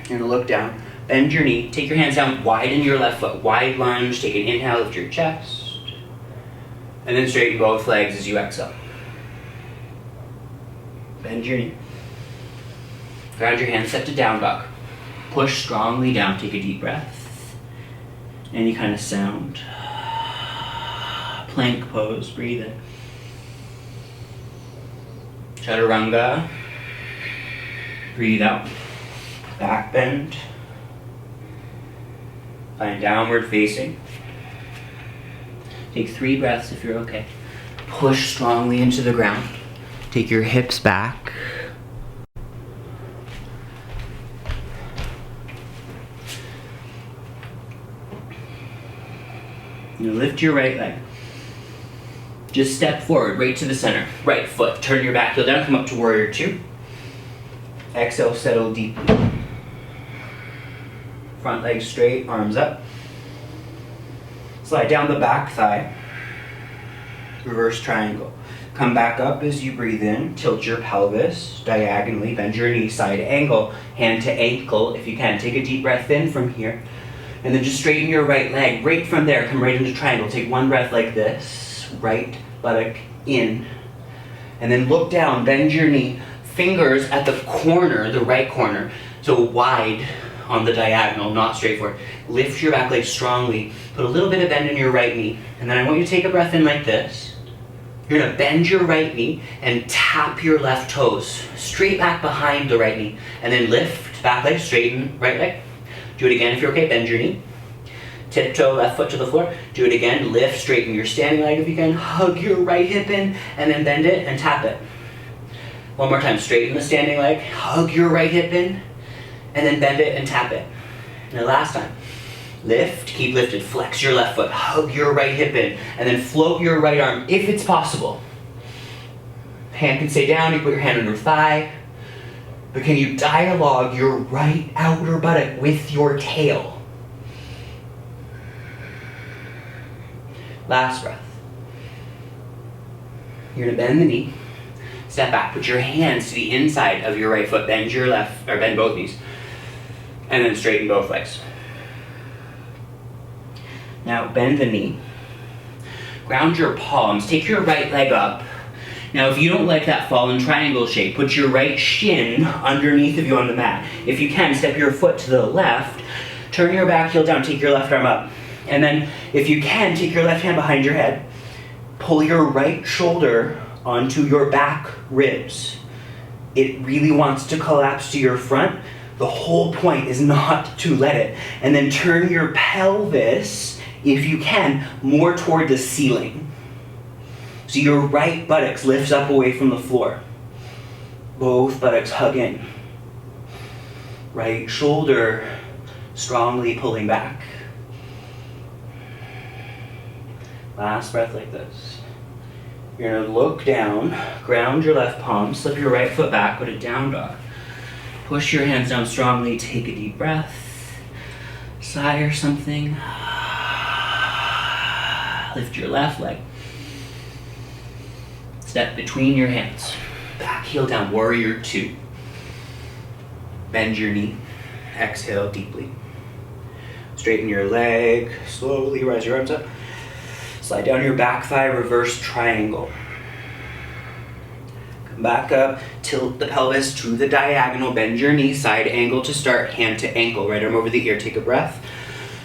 You're gonna look down, bend your knee, take your hands down, widen your left foot, wide lunge, take an inhale, lift your chest, and then straighten both legs as you exhale. Bend your knee. Ground your hands, step to down dog. Push strongly down, take a deep breath. Any kind of sound. Plank pose, breathe in. Chaturanga. Breathe out. Back bend. Find downward facing. Take 3 breaths if you're okay. Push strongly into the ground. Take your hips back. You lift your right leg. Just step forward, right to the center. Right foot, turn your back heel down, come up to warrior two. Exhale, settle deeply. Front leg straight, arms up. Slide down the back thigh. Reverse triangle. Come back up as you breathe in. Tilt your pelvis diagonally. Bend your knee, side angle. Hand to ankle if you can. Take a deep breath in from here. And then just straighten your right leg. Right from there, come right into triangle. Take one breath like this. Right buttock in. And then look down, bend your knee. Fingers at the corner, the right corner. So wide on the diagonal, not straight forward. Lift your back leg strongly. Put a little bit of bend in your right knee. And then I want you to take a breath in like this. You're gonna bend your right knee and tap your left toes straight back behind the right knee. And then lift, back leg, straighten, right leg. Do it again if you're okay, bend your knee. Tiptoe left foot to the floor. Do it again, lift, straighten your standing leg if you can. Hug your right hip in and then bend it and tap it. One more time, straighten the standing leg, hug your right hip in and then bend it and tap it. And the last time. Lift, keep lifted, flex your left foot, hug your right hip in, and then float your right arm if it's possible. Hand can stay down, you put your hand under thigh, but can you dialogue your right outer buttock with your tail? Last breath. You're gonna bend the knee, step back, put your hands to the inside of your right foot, bend your left, or bend both knees, and then straighten both legs. Now bend the knee, ground your palms, take your right leg up. Now if you don't like that fallen triangle shape, put your right shin underneath of you on the mat. If you can, step your foot to the left, turn your back heel down, take your left arm up. And then if you can, take your left hand behind your head, pull your right shoulder onto your back ribs. It really wants to collapse to your front. The whole point is not to let it. And then turn your pelvis, if you can, more toward the ceiling. So your right buttocks lifts up away from the floor. Both buttocks hug in. Right shoulder strongly pulling back. Last breath like this. You're gonna look down, ground your left palm, slip your right foot back, go to down dog. Push your hands down strongly, take a deep breath. Sigh or something. Lift your left leg. Step between your hands. Back heel down, warrior two. Bend your knee. Exhale deeply. Straighten your leg. Slowly rise your arms up. Slide down your back thigh, reverse triangle. Come back up, tilt the pelvis to the diagonal, bend your knee, side angle to start, hand to ankle, right arm over the ear, take a breath.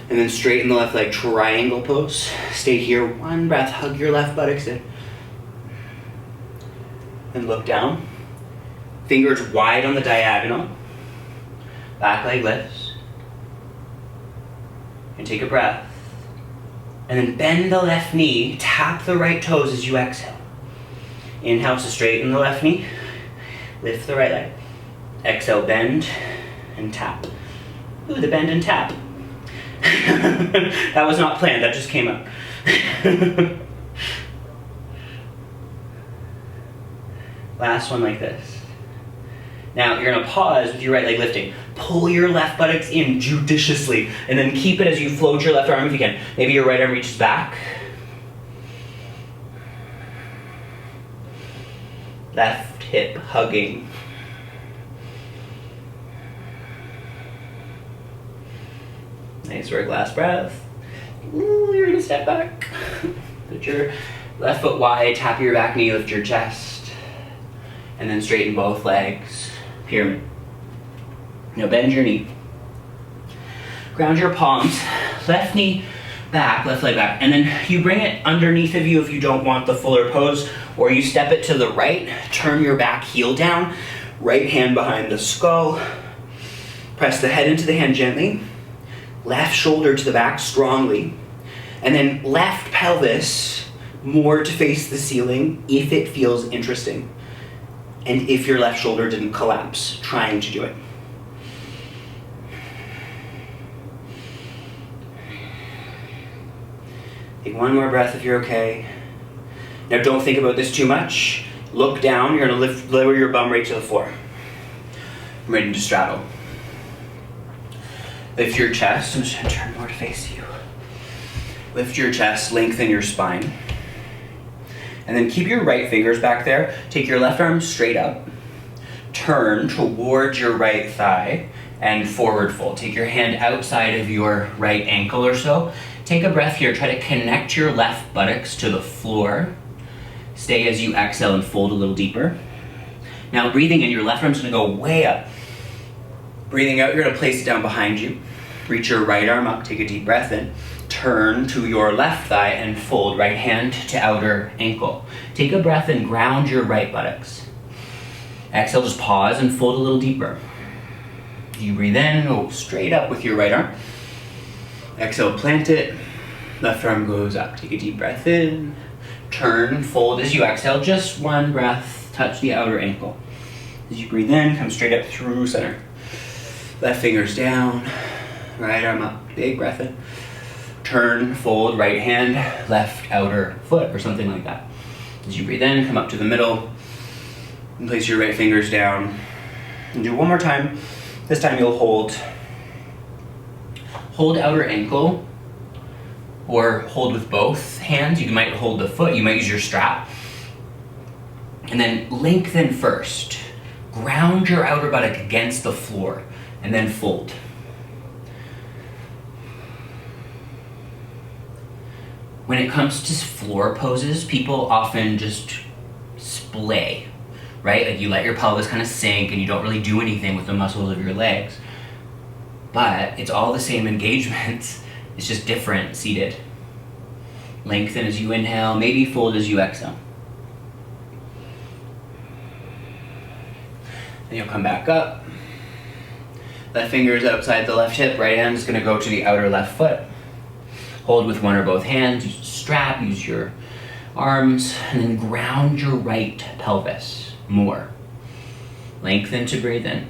And then straighten the left leg, triangle pose. Stay here, one breath, hug your left buttocks in. And look down. Fingers wide on the diagonal. Back leg lifts. And take a breath. And then bend the left knee, tap the right toes as you exhale. Inhale to straighten the left knee. Lift the right leg. Exhale, bend and tap. Ooh, the bend and tap. That was not planned, that just came up. Last one like this. Now you're gonna pause with your right leg lifting. Pull your left buttocks in judiciously and then keep it as you float your left arm if you can. Maybe your right arm reaches back. Left hip hugging. Nice work, last breath. Ooh, you're gonna step back. Put your left foot wide, tap your back knee, lift your chest. And then straighten both legs, pyramid. Now bend your knee. Ground your palms, left knee back, left leg back. And then you bring it underneath of you if you don't want the fuller pose, or you step it to the right, turn your back heel down, right hand behind the skull. Press the head into the hand gently. Left shoulder to the back strongly, and then left pelvis more to face the ceiling if it feels interesting, and if your left shoulder didn't collapse trying to do it. Take one more breath if you're okay. Now don't think about this too much. Look down, you're gonna lower your bum right to the floor. I'm ready to straddle. Lift your chest, I'm just gonna turn more to face you. Lift your chest, lengthen your spine. And then keep your right fingers back there. Take your left arm straight up. Turn towards your right thigh and forward fold. Take your hand outside of your right ankle or so. Take a breath here. Try to connect your left buttocks to the floor. Stay as you exhale and fold a little deeper. Now breathing in, your left arm's gonna go way up. Breathing out, you're gonna place it down behind you. Reach your right arm up, take a deep breath in. Turn to your left thigh and fold right hand to outer ankle. Take a breath and ground your right buttocks. Exhale, just pause and fold a little deeper. You breathe in, go straight up with your right arm. Exhale, plant it. Left arm goes up. Take a deep breath in. Turn, fold as you exhale. Just one breath, touch the outer ankle. As you breathe in, come straight up through center. Left fingers down, right arm up. Big breath in. Turn, fold, right hand, left outer foot, or something like that. As you breathe in, come up to the middle, and place your right fingers down. And do one more time. This time you'll hold outer ankle, or hold with both hands. You might hold the foot, you might use your strap. And then lengthen first. Ground your outer buttock against the floor, and then fold. When it comes to floor poses, people often just splay, right? Like you let your pelvis kind of sink and you don't really do anything with the muscles of your legs. But it's all the same engagement, it's just different seated. Lengthen as you inhale, maybe fold as you exhale. Then you'll come back up. Left finger is outside the left hip, right hand is gonna go to the outer left foot. Hold with one or both hands, use the strap, use your arms, and then ground your right pelvis more. Lengthen to breathe in.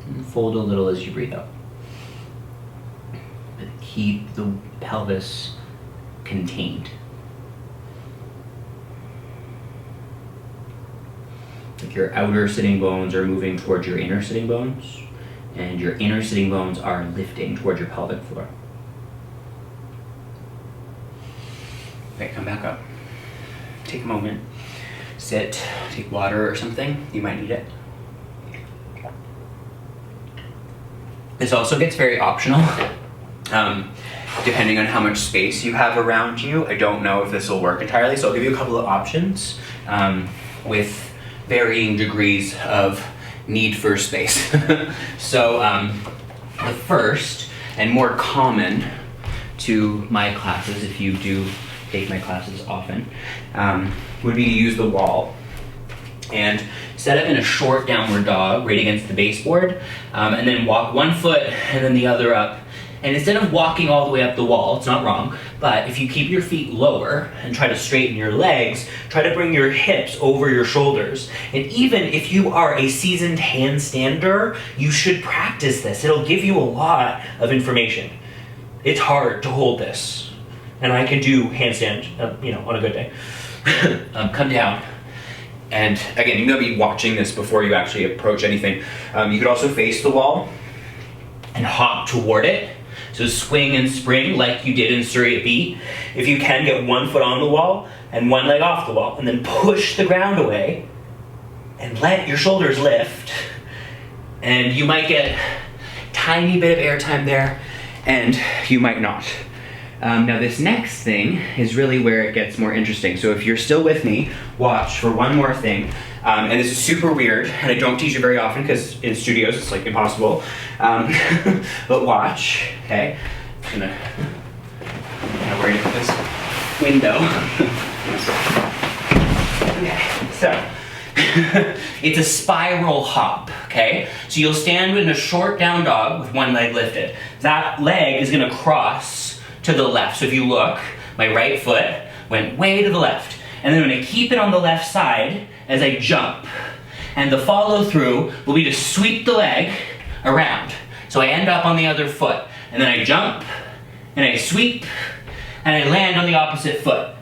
And fold a little as you breathe out. But keep the pelvis contained. Like your outer sitting bones are moving towards your inner sitting bones, and your inner sitting bones are lifting towards your pelvic floor. Okay, come back up. Take a moment. Sit, take water or something. You might need it. This also gets very optional. Depending on how much space you have around you. I don't know if this will work entirely, so I'll give you a couple of options with varying degrees of need for space. So the first and more common to my classes, if you do take my classes often, would be to use the wall and set up in a short downward dog right against the baseboard, and then walk one foot and then the other up. And instead of walking all the way up the wall, it's not wrong, but if you keep your feet lower and try to straighten your legs, try to bring your hips over your shoulders. And even if you are a seasoned handstander, you should practice this. It'll give you a lot of information. It's hard to hold this. And I could do handstand, on a good day. Come down. And again, you're gonna be watching this before you actually approach anything. You could also face the wall and hop toward it. So swing and spring like you did in Surrey Beat. If you can, get one foot on the wall and one leg off the wall, and then push the ground away and let your shoulders lift. And you might get a tiny bit of airtime there, and you might not. Now this next thing is really where it gets more interesting. So if you're still with me, watch for one more thing. And this is super weird, and I don't teach it very often because in studios it's like impossible. But watch, okay? I'm gonna kind of worried about this window. Okay, so it's a spiral hop, okay? So you'll stand in a short down dog with one leg lifted. That leg is gonna cross to the left. So if you look, my right foot went way to the left. And then I'm gonna keep it on the left side as I jump. And the follow through will be to sweep the leg around. So I end up on the other foot. And then I jump, and I sweep, and I land on the opposite foot.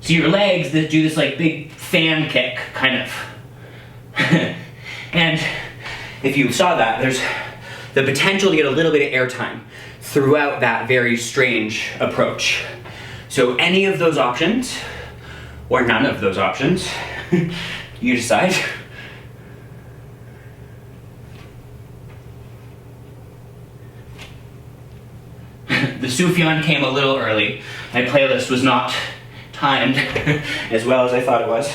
So your legs that do this like big fan kick, kind of. And if you saw that, there's the potential to get a little bit of airtime throughout that very strange approach. So any of those options, or none of those options, you decide. The Sufjan came a little early. My playlist was not timed as well as I thought it was.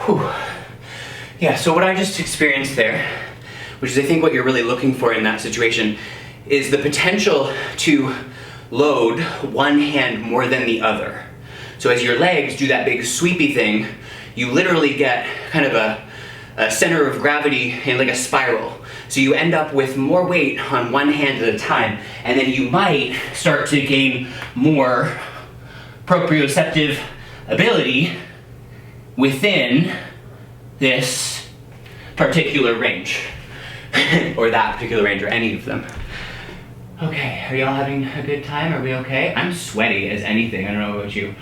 Whew. Yeah, so what I just experienced there, which is I think what you're really looking for in that situation, is the potential to load one hand more than the other. So as your legs do that big sweepy thing, you literally get kind of a center of gravity in like a spiral. So you end up with more weight on one hand at a time, and then you might start to gain more proprioceptive ability within this particular range, or that particular range, or any of them. Okay, are y'all having a good time? Are we okay? I'm sweaty as anything. I don't know about you.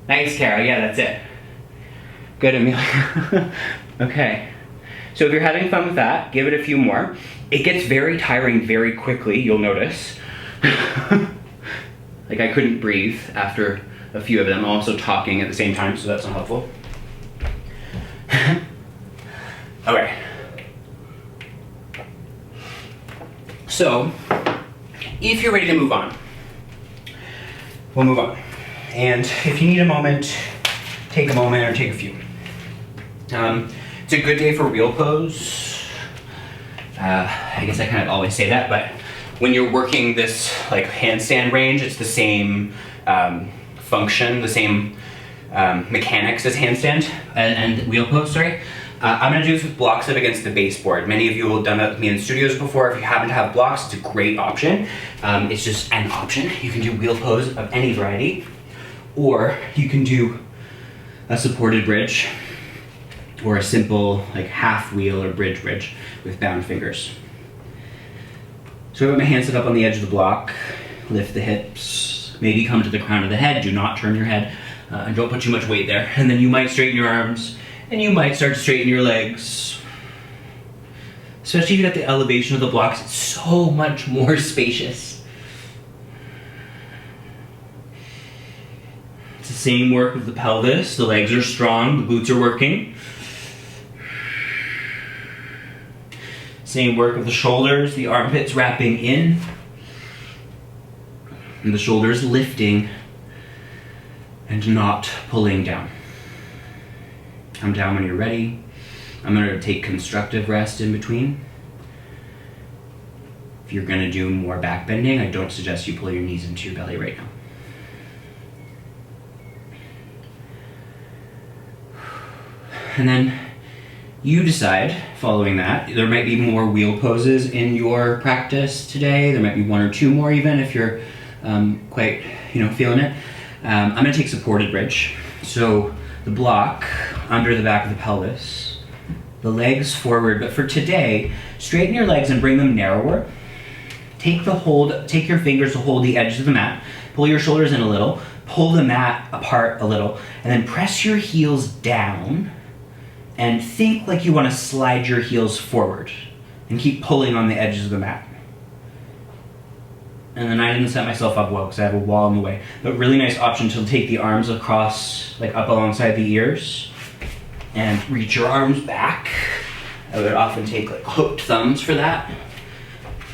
Nice, Kara. Yeah, that's it. Good, Amelia. Okay. So if you're having fun with that, give it a few more. It gets very tiring very quickly, you'll notice. Like I couldn't breathe after a few of them. I'm also talking at the same time, so that's not helpful. Okay. So, if you're ready to move on, we'll move on. And if you need a moment, take a moment or take a few. It's a good day for wheel pose. I guess I kind of always say that, but when you're working this like handstand range, it's the same function, the same mechanics as handstand and wheel pose, sorry. I'm gonna do this with blocks up against the baseboard. Many of you will have done that with me in studios before. If you happen to have blocks, it's a great option. It's just an option. You can do wheel pose of any variety, or you can do a supported bridge, or a simple like half wheel or bridge with bound fingers. So I put my hands set up on the edge of the block, lift the hips, maybe come to the crown of the head, do not turn your head, and don't put too much weight there. And then you might straighten your arms, and you might start to straighten your legs. Especially if you got the elevation of the blocks, it's so much more spacious. It's the same work with the pelvis, the legs are strong, the glutes are working. Same work with the shoulders, the armpits wrapping in, and the shoulders lifting and not pulling down. Come down when you're ready. I'm going to take constructive rest in between. If you're going to do more back bending, I don't suggest you pull your knees into your belly right now. And then you decide, following that, there might be more wheel poses in your practice today. There might be one or two more even if you're quite, feeling it. I'm going to take supported bridge. So the block under the back of the pelvis, the legs forward, but for today, straighten your legs and bring them narrower. Take your fingers to hold the edges of the mat, pull your shoulders in a little, pull the mat apart a little, and then press your heels down and think like you want to slide your heels forward and keep pulling on the edges of the mat. And then I didn't set myself up well because I have a wall in the way. But really nice option to take the arms across, like up alongside the ears and reach your arms back. I would often take like hooked thumbs for that.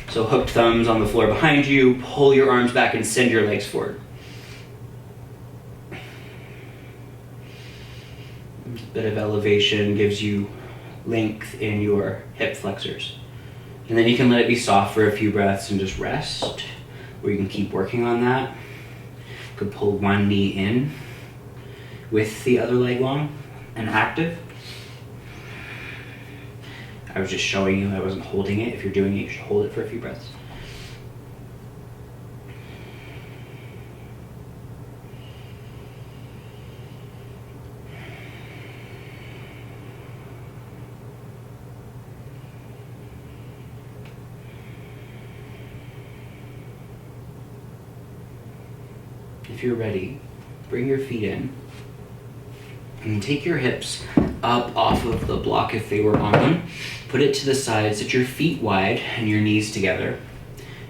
So hooked thumbs on the floor behind you, pull your arms back and send your legs forward. A bit of elevation gives you length in your hip flexors. And then you can let it be soft for a few breaths and just rest. Or you can keep working on that. You could pull one knee in with the other leg long and active. I was just showing you, I wasn't holding it. If you're doing it, you should hold it for a few breaths. if you're ready, bring your feet in and take your hips up off of the block if they were on them. Put it to the side, sit your feet wide and your knees together.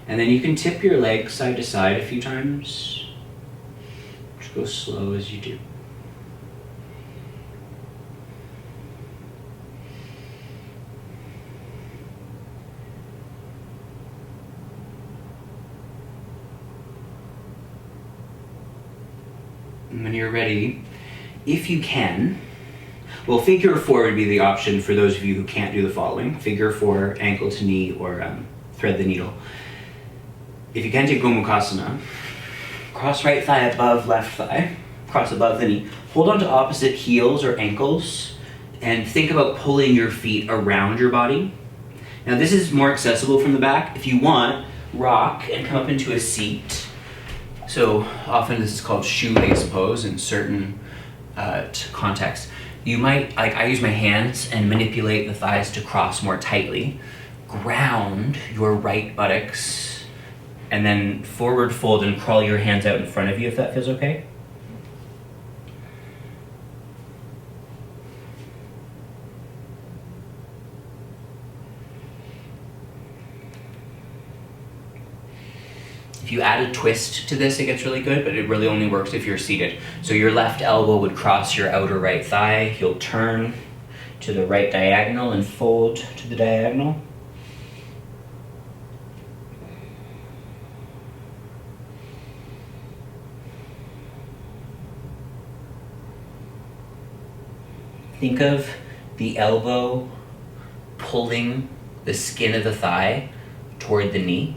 And then you can tip your legs side to side a few times. Just go slow as you do. And when you're ready, if you can, well, figure four would be the option for those of you who can't do the following. Figure four, ankle to knee, or thread the needle. If you can take Gomukhasana, cross right thigh above left thigh, cross above the knee. Hold on to opposite heels or ankles, and think about pulling your feet around your body. Now this is more accessible from the back. If you want, rock and come up into a seat. So often this is called shoelace pose in certain contexts. You might, like I use my hands and manipulate the thighs to cross more tightly. Ground your right buttocks and then forward fold and crawl your hands out in front of you if that feels okay. If you add a twist to this, it gets really good, but it really only works if you're seated. So your left elbow would cross your outer right thigh. You'll turn to the right diagonal and fold to the diagonal. Think of the elbow pulling the skin of the thigh toward the knee.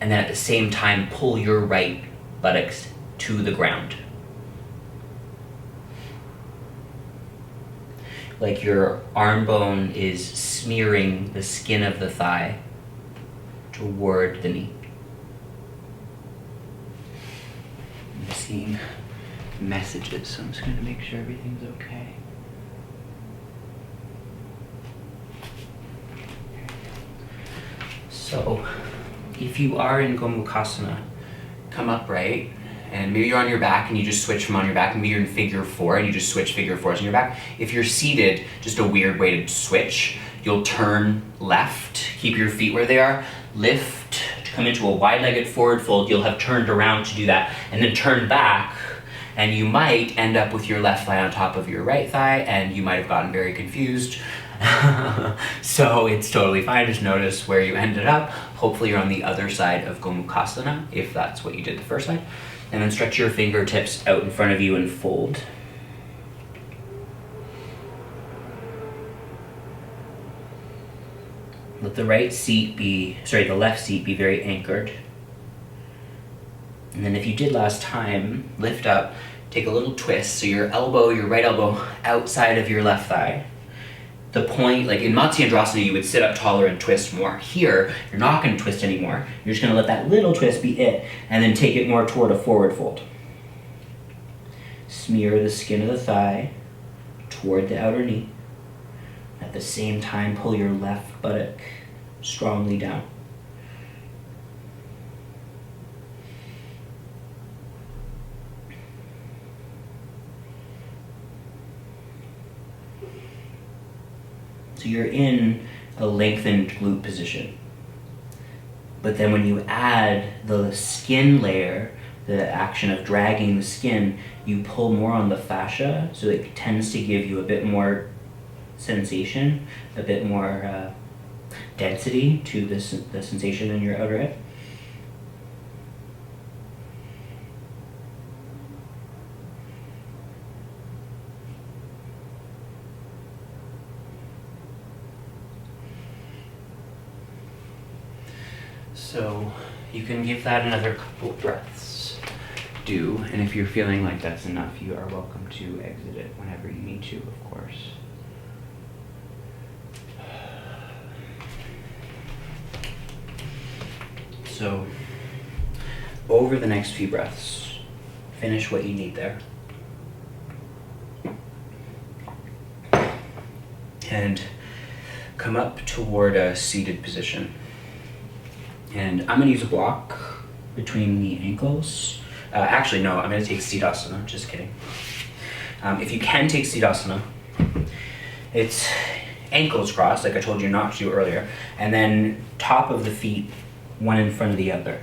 And then at the same time, pull your right buttocks to the ground. Like your arm bone is smearing the skin of the thigh toward the knee. I'm seeing messages, so I'm just going to make sure everything's okay. So, if you are in Gomukhasana, come upright, and maybe you're on your back and you just switch from on your back, maybe you're in figure four and you just switch figure fours on your back. If you're seated, just a weird way to switch, you'll turn left, keep your feet where they are, lift to come into a wide-legged forward fold. You'll have turned around to do that, and then turn back, and you might end up with your left thigh on top of your right thigh, and you might have gotten very confused. So it's totally fine, just notice where you ended up. Hopefully you're on the other side of Gomukhasana, if that's what you did the first time. And then stretch your fingertips out in front of you and fold. Let the left seat be very anchored. And then if you did last time, lift up, take a little twist, so your right elbow outside of your left thigh. The point, like in Matsyendrasana, you would sit up taller and twist more. Here, you're not going to twist anymore. You're just going to let that little twist be it, and then take it more toward a forward fold. Smear the skin of the thigh toward the outer knee. At the same time, pull your left buttock strongly down. So you're in a lengthened glute position. But then when you add the skin layer, the action of dragging the skin, you pull more on the fascia, so it tends to give you a bit more sensation, a bit more density to the sensation in your outer hip. So you can give that another couple breaths. And if you're feeling like that's enough, you are welcome to exit it whenever you need to, of course. So over the next few breaths, finish what you need there. And come up toward a seated position. And I'm going to use a block between the ankles. Actually, no, I'm going to take Siddhasana. Just kidding. If you can take Siddhasana, it's ankles crossed, like I told you not to do earlier, and then top of the feet, one in front of the other.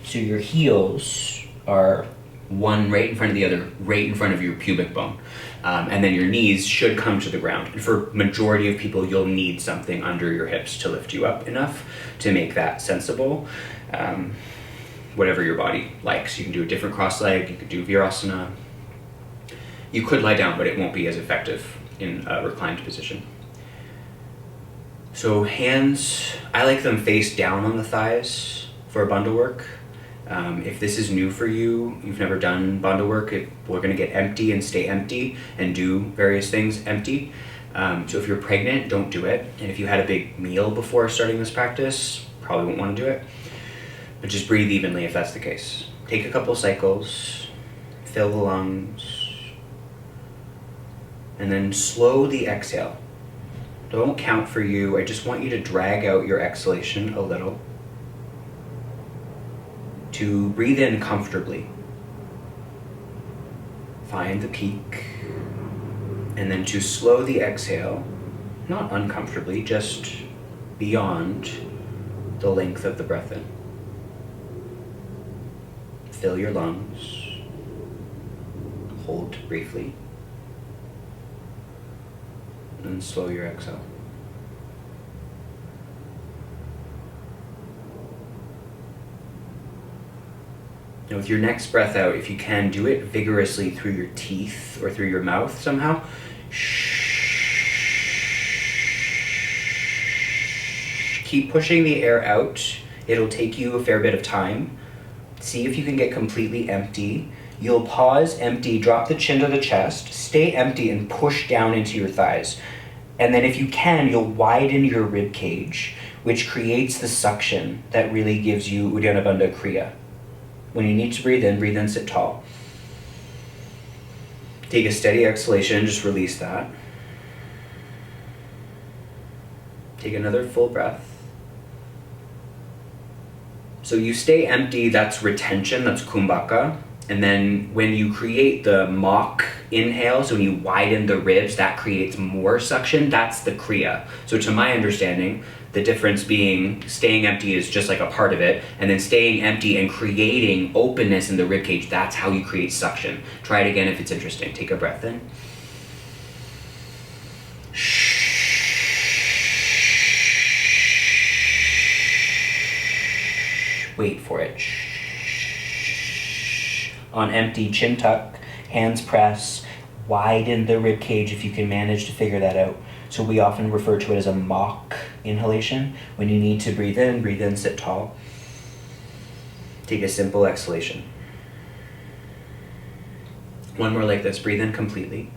So your heels are one right in front of the other, right in front of your pubic bone. And then your knees should come to the ground. And for majority of people, you'll need something under your hips to lift you up enough to make that sensible. Whatever your body likes. You can do a different cross leg, you could do Virasana. You could lie down, but it won't be as effective in a reclined position. So hands, I like them face down on the thighs for bundle work. If this is new for you, you've never done bundle work, we're going to get empty and stay empty and do various things empty. So if you're pregnant, don't do it. And if you had a big meal before starting this practice, probably won't want to do it. But just breathe evenly if that's the case. Take a couple cycles, fill the lungs, and then slow the exhale. Don't count for you. I just want you to drag out your exhalation a little. To breathe in comfortably. Find the peak. And then to slow the exhale, not uncomfortably, just beyond the length of the breath in. Fill your lungs. Hold briefly. And slow your exhale. Now with your next breath out, if you can, do it vigorously through your teeth or through your mouth somehow. Keep pushing the air out. It'll take you a fair bit of time. See if you can get completely empty. You'll pause, empty, drop the chin to the chest, stay empty and push down into your thighs. And then if you can, you'll widen your rib cage, which creates the suction that really gives you Uddiyana Bandha Kriya. When you need to breathe in, sit tall. Take a steady exhalation, just release that. Take another full breath. So you stay empty, that's retention, that's kumbhaka. And then when you create the mock inhale, so when you widen the ribs, that creates more suction, that's the kriya. So to my understanding, the difference being staying empty is just like a part of it, and then staying empty and creating openness in the rib cage, that's how you create suction. Try it again if it's interesting. Take a breath in. Wait for it. On empty, chin tuck, hands press, widen the rib cage if you can manage to figure that out. So we often refer to it as a mock inhalation. When you need to breathe in, sit tall. Take a simple exhalation. One more like this, breathe in completely.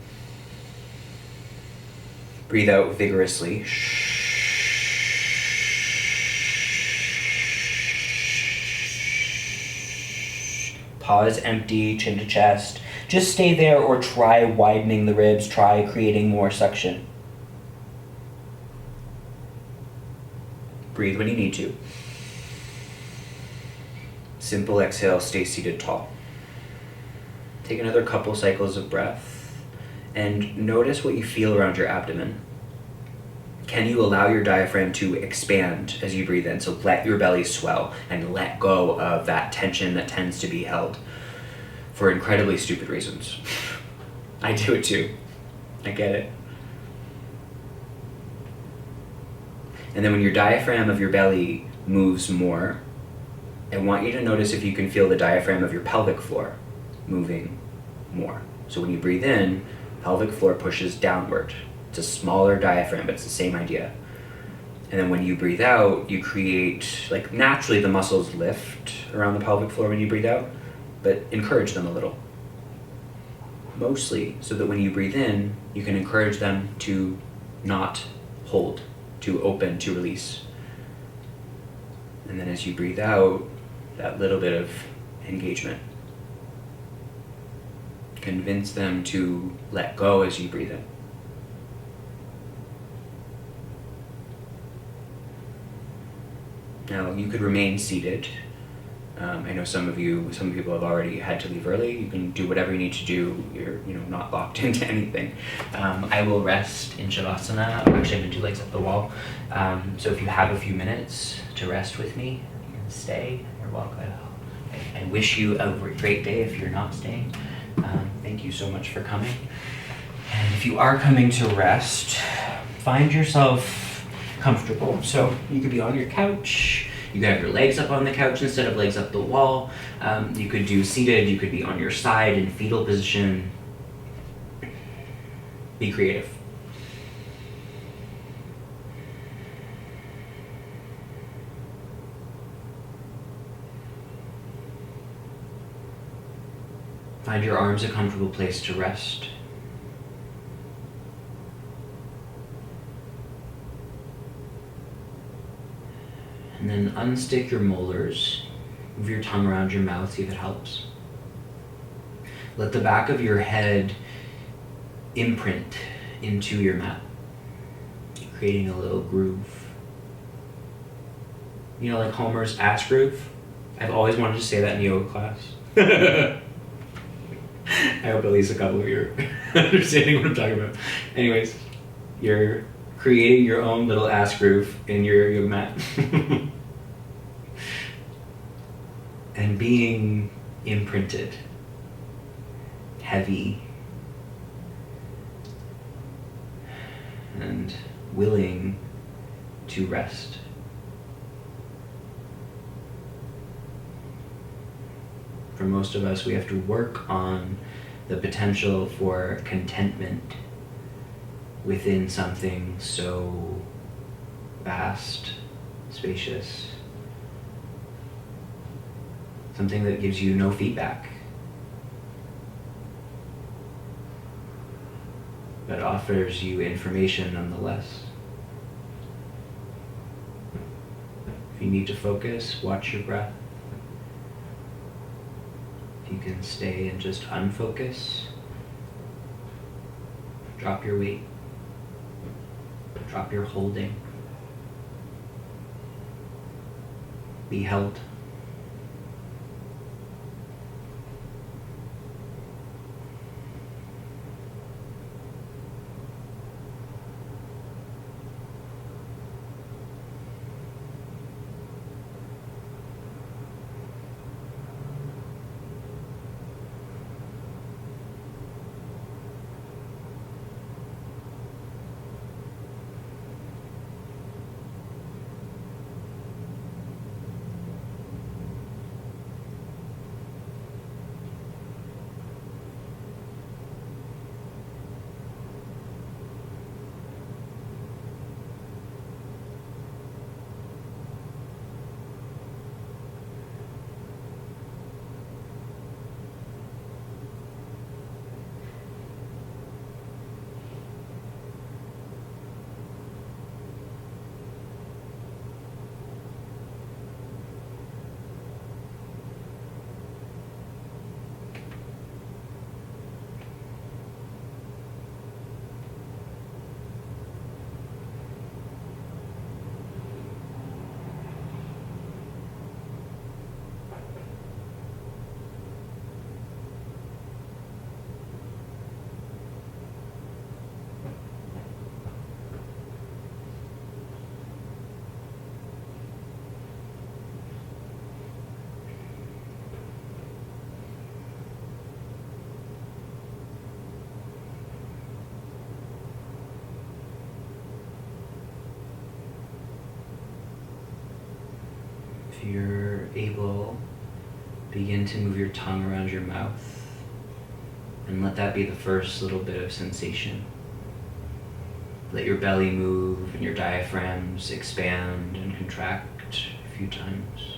Breathe out vigorously. Pause, empty, chin to chest. Just stay there or try widening the ribs, try creating more suction. Breathe when you need to. Simple exhale, stay seated tall. Take another couple cycles of breath and notice what you feel around your abdomen. Can you allow your diaphragm to expand as you breathe in? So let your belly swell and let go of that tension that tends to be held for incredibly stupid reasons. I do it too. I get it. And then when your diaphragm of your belly moves more, I want you to notice if you can feel the diaphragm of your pelvic floor moving more. So when you breathe in, pelvic floor pushes downward. It's a smaller diaphragm, but it's the same idea. And then when you breathe out, you create, like naturally the muscles lift around the pelvic floor when you breathe out, but encourage them a little. Mostly so that when you breathe in, you can encourage them to not hold, to open, to release. And then as you breathe out, that little bit of engagement. Convince them to let go as you breathe in. Now you could remain seated, I know some people have already had to leave early. You can do whatever you need to do. You're not locked into anything. I will rest in Shavasana. Actually, I'm going to do legs up the wall. So if you have a few minutes to rest with me, you can stay. You're welcome. I wish you a great day if you're not staying. Thank you so much for coming. And if you are coming to rest, find yourself comfortable. So you could be on your couch. You could have your legs up on the couch instead of legs up the wall. You could do seated. You could be on your side in fetal position. Be creative. Find your arms a comfortable place to rest. And then unstick your molars. Move your tongue around your mouth, see if it helps. Let the back of your head imprint into your mat, creating a little groove. Like Homer's ass groove? I've always wanted to say that in yoga class. I hope at least a couple of you are understanding what I'm talking about. Anyways, you're creating your own little ass groove in your yoga mat. And being imprinted, heavy, and willing to rest. For most of us, we have to work on the potential for contentment within something so vast, spacious, something that gives you no feedback, but offers you information nonetheless. If you need to focus, watch your breath. If you can stay and just unfocus, drop your weight, drop your holding, be held. If you're able, begin to move your tongue around your mouth and let that be the first little bit of sensation. Let your belly move and your diaphragms expand and contract a few times.